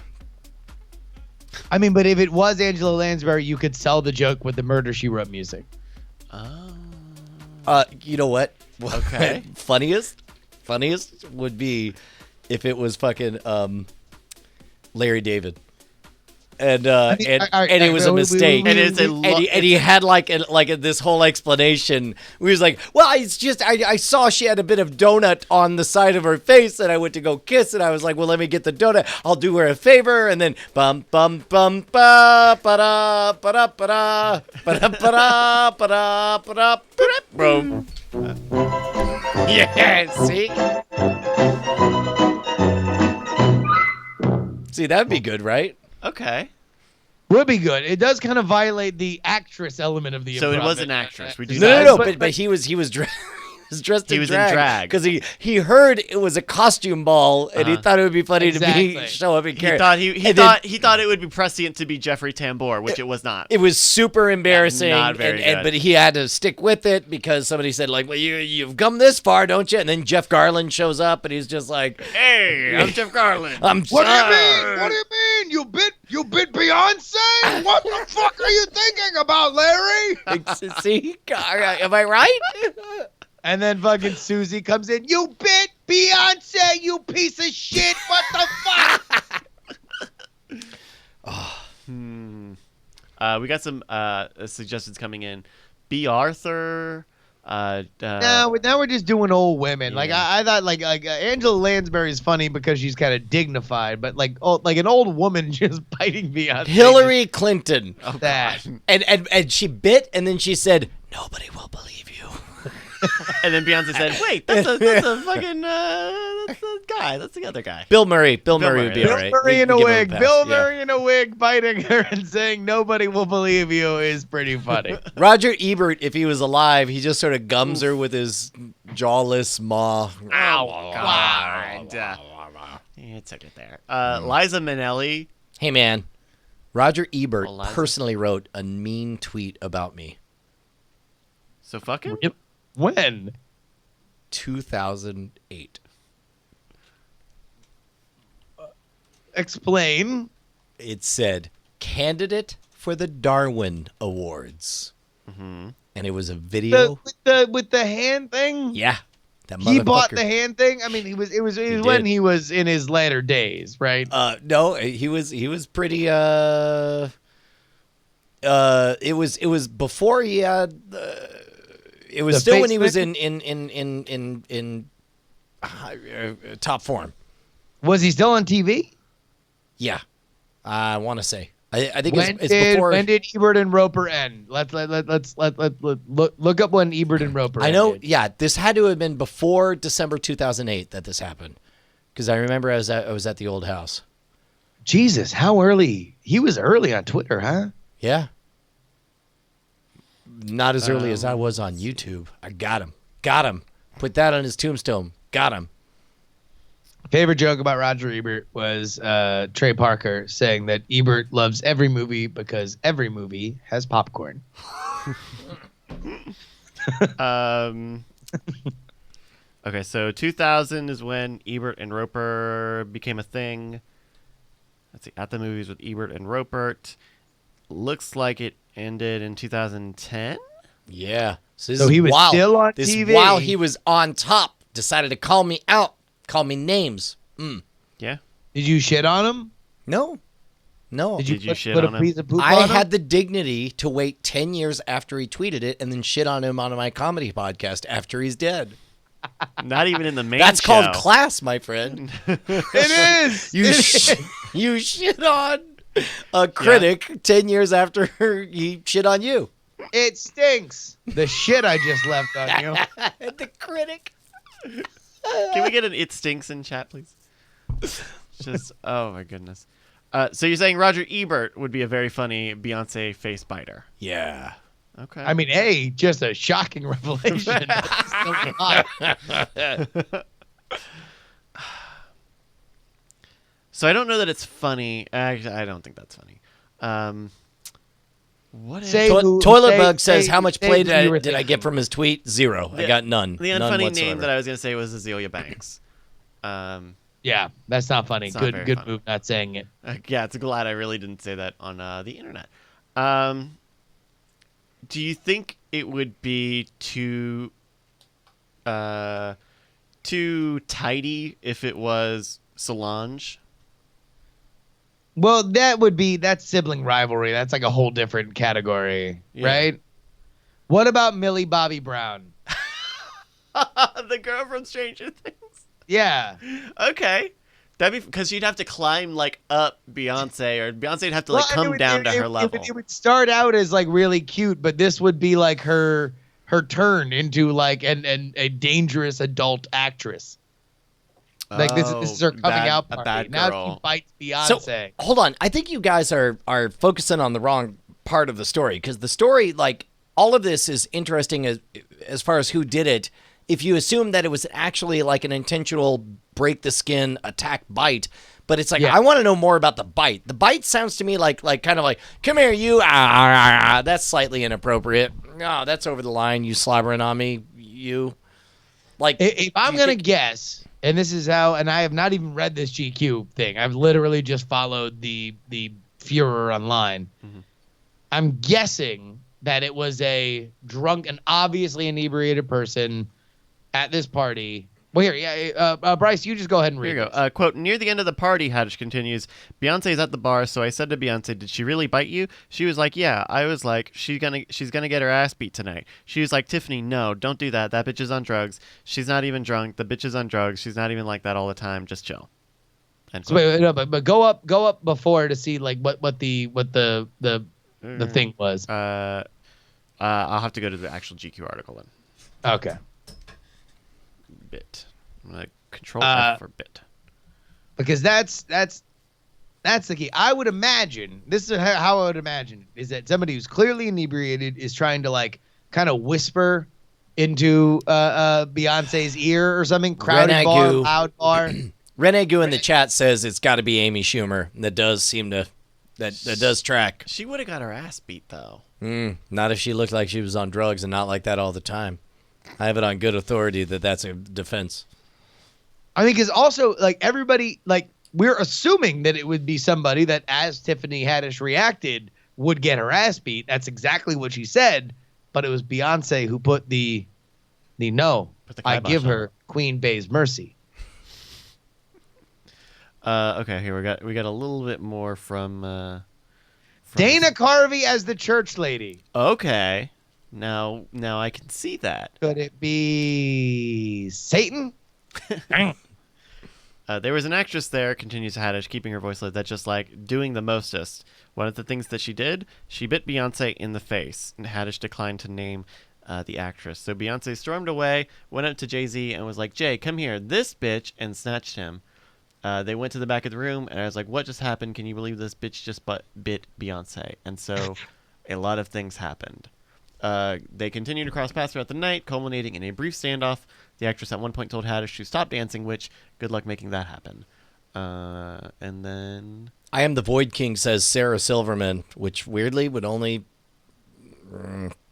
I mean, but if it was Angela Lansbury, you could sell the joke with the Murder, She Wrote music. You know what? Okay. Funniest would be if it was fucking Larry David. And it was a mistake. And it's and he had this whole explanation. We was like, well, it's just I saw she had a bit of donut on the side of her face, and I went to go kiss, and I was like, well, let me get the donut. I'll do her a favor, and then bum bum bum ba ba da ba da ba da ba da ba da ba da ba da boom. Yeah, see, that'd be good, right? Okay. Would be good. It does kind of violate the actress element of the So it improv. was an actress. We do No. that. But he was dressed in was in drag drag. because he heard it was a costume ball and he thought it would be funny to Exactly. show up in He character. thought And he thought it would be prescient to be Jeffrey Tambor, which it was not. it was super embarrassing, Not very good. but he had to stick with it because somebody said like, "Well, you've come this far, don't you?" And then Jeff Garland shows up and he's just like, Hey, I'm Jeff Garland. "I'm What do you sorry." mean? What do you mean? You bit Beyonce? What the fuck are you thinking about, Larry? See, am I right? And then fucking Susie comes in. You bit Beyonce, you piece of shit. What the fuck? We got some suggestions coming in. B. Arthur. now we're just doing old women. Like Yeah. I thought, like Angela Lansbury is funny because she's kind of dignified, but like an old woman just biting Beyonce. Hillary Clinton. That. And she bit and then she said, "Nobody will believe you." And then Beyonce said, "Wait, that's a fucking that's the guy. That's the other guy." Bill Murray would Murray. be Bill all right. Bill Murray We in a give him wig. pass, Bill yeah. Murray in a wig biting her and saying nobody will believe you is pretty funny. Roger Ebert, if he was alive, he just sort of gums her with his jawless maw. Ow, God. You took it there. Liza Minnelli. Hey, man. Roger Ebert Oh, Liza. personally wrote a mean tweet about me. So fucking. Yep. When? 2008. Explain. It said, candidate for the Darwin Awards. And it was a video. With the hand thing? Yeah. That He bought motherfucker. the hand thing. I mean, it was did. when he was in his latter days, right? No, he was pretty it was before he had it was The still face when he was thing? in top form. Was he still on TV? Yeah. I want to say. I think When it's before when did Ebert and Roper end? Let's look up when Ebert and Roper. I know, ended. yeah, this had to have been before December 2008 that this happened. Cuz I remember I was at the old house. Jesus, how early? He was early on Twitter, huh? Yeah. Not as early as I was on YouTube. I got him. Put that on his tombstone. Got him. Favorite joke about Roger Ebert was Trey Parker saying that Ebert loves every movie because every movie has popcorn. Okay, so 2000 is when Ebert and Roper became a thing. Let's see, at the movies with Ebert and Roper. Looks like it ended in 2010. Yeah. So he was still on this TV. while he was on top, decided to call me out, call me names. Yeah. Did you shit on him? No. Did you shit put on a him? piece of poop I on him? had the dignity to wait 10 years after he tweeted it and then shit on him on my comedy podcast after he's dead. Not even in the main That's show. called class, my friend. It is. You shit on a critic 10 years after he shit on you. It stinks. The shit I just left on you. The critic. Can we get an "It Stinks" in chat, please? Just oh my goodness. So you're saying Roger Ebert would be a very funny Beyonce face biter? Yeah. Okay. I mean, just a shocking revelation. That's so hot. So I don't know that it's funny. Actually, I don't think that's funny. What is Say- Toilet say- Bug says, say- how much say play who you were did I get thinking. from his tweet? 0. I got none. the None unfunny whatsoever. name that I was gonna say was Azealia Banks? Yeah, that's not funny. It's not Good very funny. move not saying it. Yeah, it's glad I really didn't say that on the internet. Do you think it would be too tidy if it was Solange? Well, that's sibling rivalry. That's like a whole different category, Yeah. right? What about Millie Bobby Brown? The girl from Stranger Things. Yeah. Okay. That'd be because she'd have to climb like up Beyonce, or Beyonce'd have to like come down to her level. It would start out as like really cute, but this would be like her turn into like a dangerous adult actress. Like this is her coming out party. A bad Now girl. she bites Beyonce. So hold on, I think you guys are focusing on the wrong part of the story, because the story, like all of this, is interesting as far as who did it. If you assume that it was actually like an intentional break the skin attack bite, but it's like Yeah. I want to know more about the bite. The bite sounds to me like kind of like, come here you, that's slightly inappropriate. No, that's over the line. You slobbering on me, you. Like If I'm you gonna think- guess, and this is how, and I have not even read this GQ thing. I've literally just followed the furor online. Mm-hmm. I'm guessing that it was a drunk and obviously inebriated person at this party. Well, here, Bryce, you just go ahead and read. Here you go. Quote, near the end of the party, Haddish continues, Beyonce's at the bar, so I said to Beyonce, did she really bite you? She was like, yeah. I was like, she's gonna get her ass beat tonight. She was like, Tiffany, no, don't do that. That bitch is on drugs. She's not even drunk. The bitch is on drugs. She's not even like that all the time. Just chill. End So quote. wait, no, but go up before to see like what the thing was. I'll have to go to the actual GQ article then. Okay. Bit. I'm gonna control F for bit. Because that's the key. I would imagine, this is how I would imagine it, is that somebody who's clearly inebriated is trying to like kind of whisper into Beyonce's ear or something. Crowded bar, Renegade. loud bar. Renee Goo in the chat says it's got to be Amy Schumer. That does seem to that does track. She would have got her ass beat though. Not if she looked like she was on drugs and not like that all the time. I have it on good authority that that's a defense. I mean, because also like everybody, like we're assuming that it would be somebody that, as Tiffany Haddish reacted, would get her ass beat. That's exactly what she said. But it was Beyonce who put the no. Put the I kibosh give on her Queen Bey's mercy. Okay, here we got a little bit more from Dana Carvey as the church lady. Okay. Now I can see that. Could it be Satan? There was an actress there, continues Haddish, keeping her voice low, that just like doing the mostest. One of the things that she did, she bit Beyonce in the face, and Haddish declined to name the actress. So Beyonce stormed away, went up to Jay-Z, and was like, Jay, come here, this bitch, and snatched him. They went to the back of the room, and I was like, what just happened? Can you believe this bitch just bit Beyonce? And so a lot of things happened. They continued to cross paths throughout the night, culminating in a brief standoff. The actress at one point told Haddish to stop dancing, which, good luck making that happen. And then... I Am the Void King says Sarah Silverman, which weirdly would only...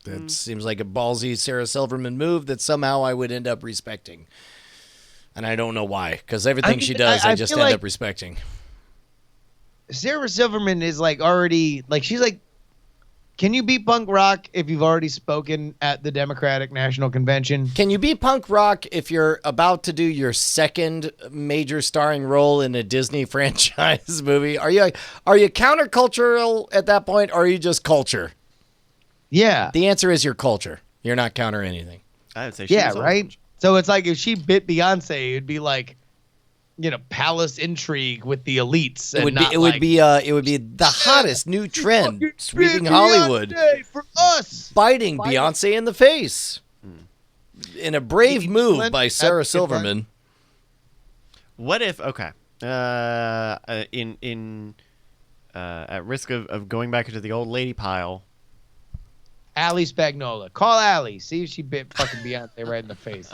that seems like a ballsy Sarah Silverman move that somehow I would end up respecting. And I don't know why, because everything she does, I just feel end like up respecting. Sarah Silverman is like already like she's like, can you beat punk rock if you've already spoken at the Democratic National Convention? Can you be punk rock if you're about to do your second major starring role in a Disney franchise movie? Are you countercultural at that point, or are you just culture? Yeah. The answer is you're culture. You're not counter anything. I would say she Yeah, was right? So it's like if she bit Beyonce, it'd be like, palace intrigue with the elites. It would be. It would be. It would be the hottest new trend sweeping Hollywood. For us. Biting Beyonce in the face. In a brave move by Sarah Silverman. What if at risk of going back into the old lady pile, Allie Spagnola. Call Allie. See if she bit fucking Beyonce right in the face.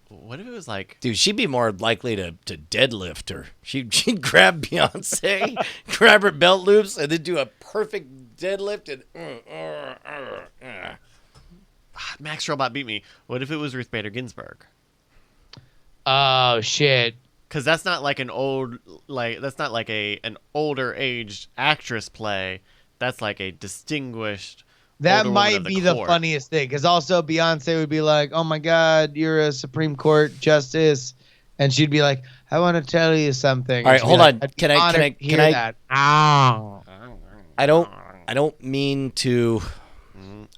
what if it was like, Dude, she'd be more likely to deadlift her. She'd grab Beyonce, grab her belt loops, and then do a perfect deadlift and Max Robot beat me? What if it was Ruth Bader Ginsburg? Oh shit. Because that's not like an older aged actress play. That's like a distinguished. That older woman might of be the court. funniest thing, because also Beyonce would be like, "Oh my God, you're a Supreme Court justice," and she'd be like, "I want to tell you something." All right, And she'd be hold like, on. "I'd be Can I- honored can I- to hear can I- that?" Ow. I don't mean to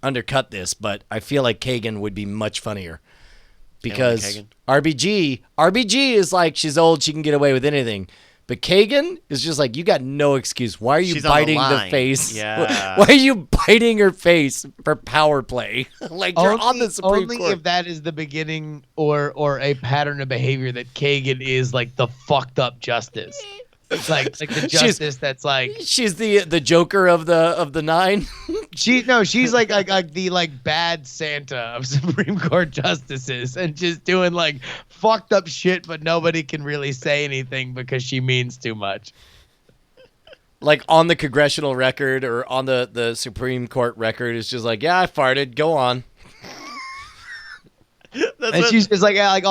undercut this, but I feel like Kagan would be much funnier. Because Kagan? RBG is like, she's old, she can get away with anything. But Kagan is just like, you got no excuse. Why are you She's on the biting the line. face? Yeah. Why are you biting her face for power play? Like, you're on the Supreme only Court. if that is the beginning or a pattern of behavior that Kagan is like the fucked up justice. Like the justice that's like She's the Joker of the nine. she's like the bad Santa of Supreme Court justices, and just doing like fucked up shit, but nobody can really say anything because she means too much. Like on the congressional record or on the Supreme Court record, it's just like, yeah, I farted. Go on. And she's just like, yeah, like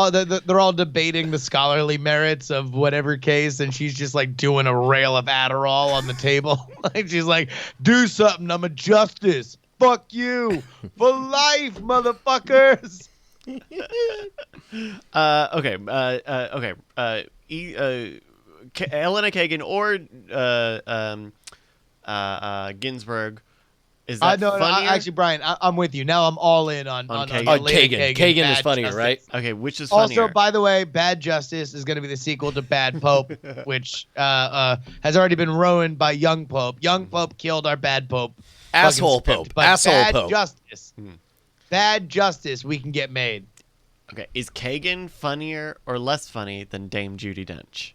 they're all debating the scholarly merits of whatever case, and she's just like doing a rail of Adderall on the table. Like she's like, do something. I'm a justice. Fuck you for life, motherfuckers. Elena Kagan or Ginsburg. Is that No, funnier? actually, Brian, I'm with you. Now I'm all in on Kagan. Oh, Elena Kagan. Kagan is Bad funnier, Justice. right? Okay, which is funnier? Also, by the way, Bad Justice is going to be the sequel to Bad Pope, which has already been ruined by Young Pope. Young Pope killed our Bad Pope. Asshole fucking Pope. script. But Asshole Bad Pope. Justice. Bad Justice we can get made. Okay, is Kagan funnier or less funny than Dame Judi Dench?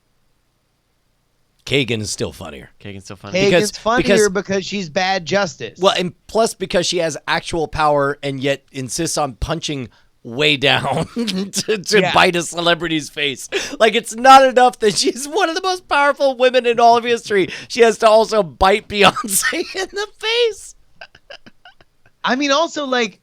Kagan is still funnier. Kagan's still funny. Kagan's Because- funnier because she's Bad Justice. Well, and plus because she has actual power and yet insists on punching way down to Yeah. bite a celebrity's face. Like, it's not enough that she's one of the most powerful women in all of history. She has to also bite Beyonce in the face. I mean, also, like,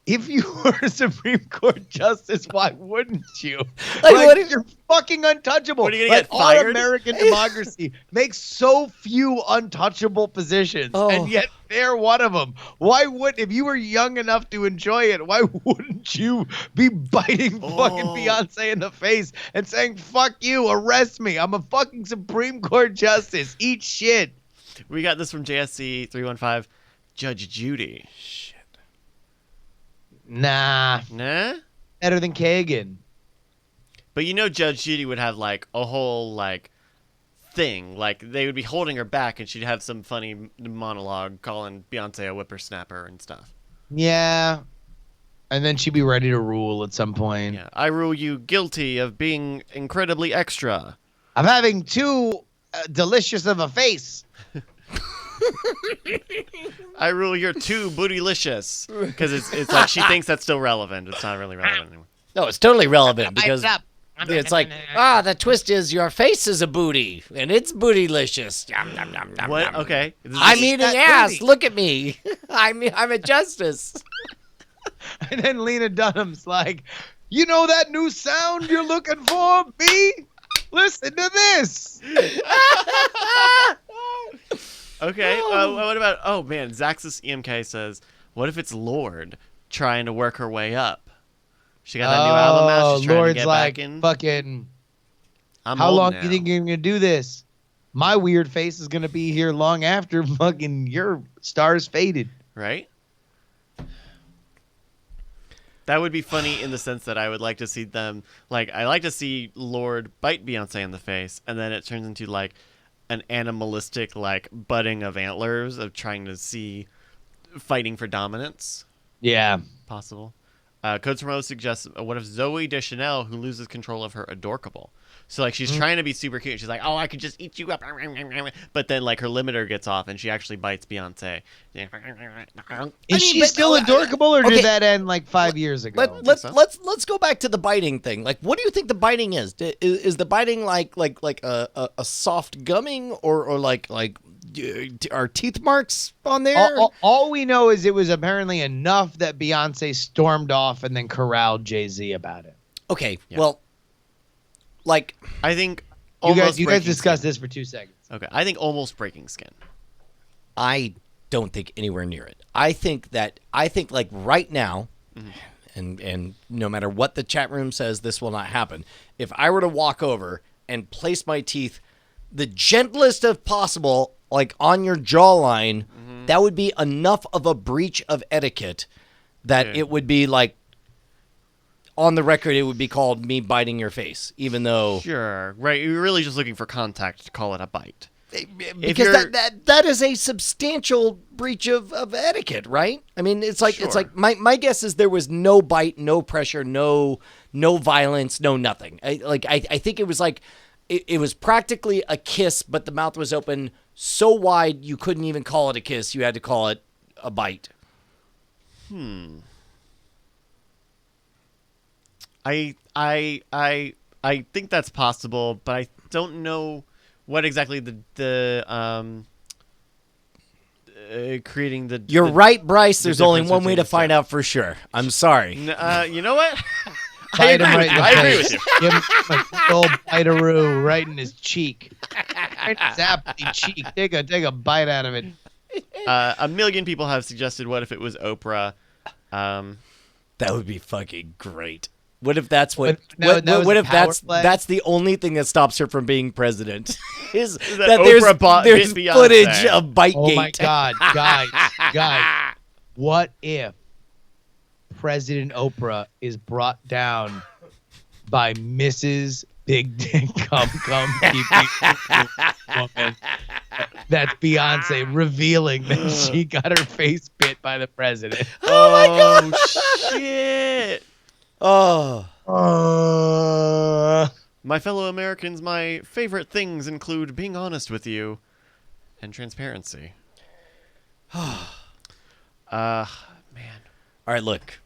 if you were a Supreme Court justice, why wouldn't you? Like, Like, what if- you're fucking untouchable. What, are you gonna Like, get fired? Our American democracy makes so few untouchable positions, Oh. and yet they're one of them. Why would, if you were young enough to enjoy it, why wouldn't you be biting fucking Beyonce in the face and saying, fuck you, arrest me, I'm a fucking Supreme Court justice, eat shit. We got this from JSC 315. Judge Judy. Nah, Nah? better than Kagan. But you know Judge Judy would have like a whole like thing. Like they would be holding her back and she'd have some funny monologue calling Beyonce a whippersnapper and stuff. Yeah. And then she'd be ready to rule at some point. Yeah. I rule you guilty of being incredibly extra. I'm having too delicious of a face. I rule you're too bootylicious. Because it's like she thinks that's still relevant. It's not really relevant anymore. No, it's totally relevant because Up. it's like, the twist is your face is a booty and it's bootylicious. Yum, yum, yum, yum, What? yum. Okay. This is- I'm eating that ass. booty. Look at me. I'm a justice. And then Lena Dunham's like, you know that new sound you're looking for, B? Listen to this. Okay. What about? Oh man, Zaxxas EMK says, "What if it's Lord trying to work her way up? She got that new album out. She's trying Lord's to get like, back in. fucking, I'm how old long now. do you think you're going to do this? My weird face is going to be here long after fucking your stars faded. Right? That would be funny in the sense that I would like to see them, like, I like to see Lord bite Beyonce in the face, and then it turns into, like, an animalistic, like, butting of antlers of trying to see fighting for dominance. Yeah. Possible. Codes from O suggests, what if Zoe Deschanel, who loses control of her adorkable? So, like, she's trying to be super cute. She's like, oh, I could just eat you up. But then, like, her limiter gets off, and she actually bites Beyonce. Is she but- still adorable, or okay. did that end like 5 years ago? Let's go back to the biting thing. Like, what do you think the biting is? Is the biting like a soft gumming, or like are teeth marks on there? All we know is it was apparently enough that Beyonce stormed off and then corralled Jay-Z about it. Okay, Yeah. well, like, I think You guys breaking discuss skin. this for 2 seconds. Okay, I think almost breaking skin. I don't think anywhere near it. I think like right now, and no matter what the chat room says, this will not happen. If I were to walk over and place my teeth the gentlest of possible, like on your jawline, that would be enough of a breach of etiquette that it would be like, on the record, it would be called me biting your face, even though Sure, right. You're really just looking for contact to call it a bite. because that is a substantial breach of etiquette, right? I mean, it's like Sure. my guess is there was no bite, no pressure, no violence, no nothing. I think it was like it was practically a kiss, but the mouth was open so wide you couldn't even call it a kiss. You had to call it a bite. I think that's possible, but I don't know what exactly creating the. You're right, Bryce. There's only difference one way to between the find two. out for sure. I'm sorry. You know what? I Bite him agree right with in you. the I agree face. with you. Give him a big old bite-a-roo right in his cheek. Right in his aptly cheek. Take a bite out of it. A million people have suggested, what if it was Oprah? That would be fucking great. What if that's what? That What was if a power that's play? that's the only thing that stops her from being president? is that that there's Oprah there's bit Beyonce. footage of Bitegate? Oh my God, guys! What if President Oprah is brought down by Mrs. Big Dick Cum Pee woman? That's Beyonce revealing that she got her face bit by the president. Oh shit! Oh, My fellow Americans, my favorite things include being honest with you and transparency. Man. all right. Look,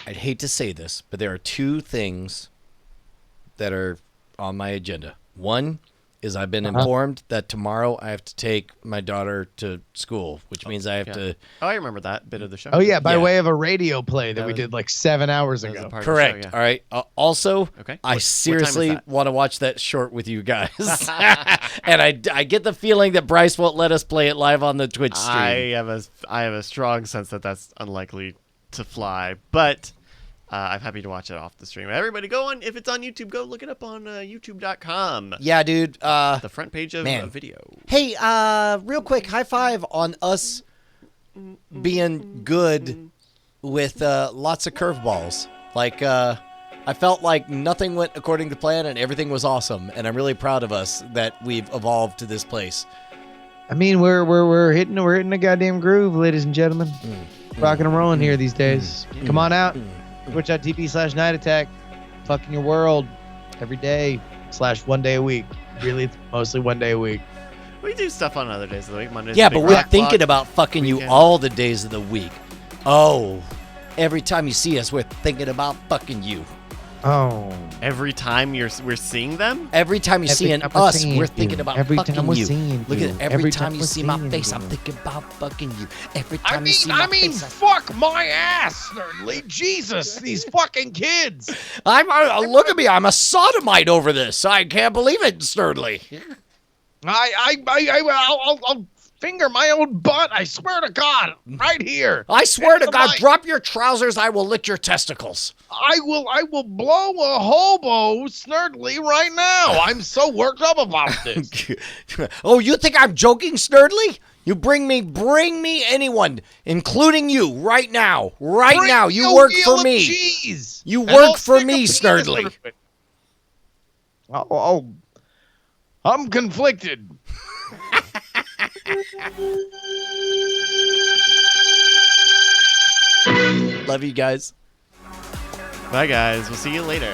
I'd hate to say this, but there are two things that are on my agenda. One is I've been informed that tomorrow I have to take my daughter to school, which means I have to. Oh, I remember that bit of the show. Oh yeah, by Yeah. way of a radio play that we was- did like 7 hours That was ago. a part of Correct. the show, All right. Also, Okay. I What time is seriously that? want to watch that short with you guys, and I get the feeling that Bryce won't let us play it live on the Twitch stream. I have a strong sense that that's unlikely to fly, but I'm happy to watch it off the stream. Everybody go on, if it's on YouTube, go look it up on youtube.com. Yeah, dude. The front page of Man. a video. Hey, real quick, high five on us being good with lots of curveballs. Like, I felt like nothing went according to plan and everything was awesome, and I'm really proud of us that we've evolved to this place. I mean, we're hitting a goddamn groove, ladies and gentlemen. Rocking and rolling here these days. Come on out. Twitch.tv/Night Attack. Fucking your world every day / 1 day a week. Really, it's mostly 1 day a week. We do stuff on other days of the week. Monday's Yeah, the but big we're rock thinking block. about fucking you Weekend. all the days of the week. Oh, every time you see us, we're thinking about fucking you. Oh. Every time we're seeing them. Every time you see time we're us, seeing we're you. thinking about Every fucking time we're you. seeing Look you. at every time you we're see my seeing face, you. I'm thinking about fucking you. Every I time you see my face, fuck my ass, Thirdly. Jesus, these fucking kids. look at me. I'm a sodomite over this. I can't believe it, Sturdley. I'll finger my own butt. I swear to God, right here. I swear to Into God, my- drop your trousers. I will lick your testicles. I will blow a hobo snurdly right now. I'm so worked up about this. Oh, you think I'm joking, Sturdley? You bring me anyone, including you, right now. Right Bring now. me You a work wheel for of me. cheese, You and work I'll for stick a me, penis Snurdly. through it. Oh, I'm conflicted. Love you guys. Bye, guys. We'll see you later.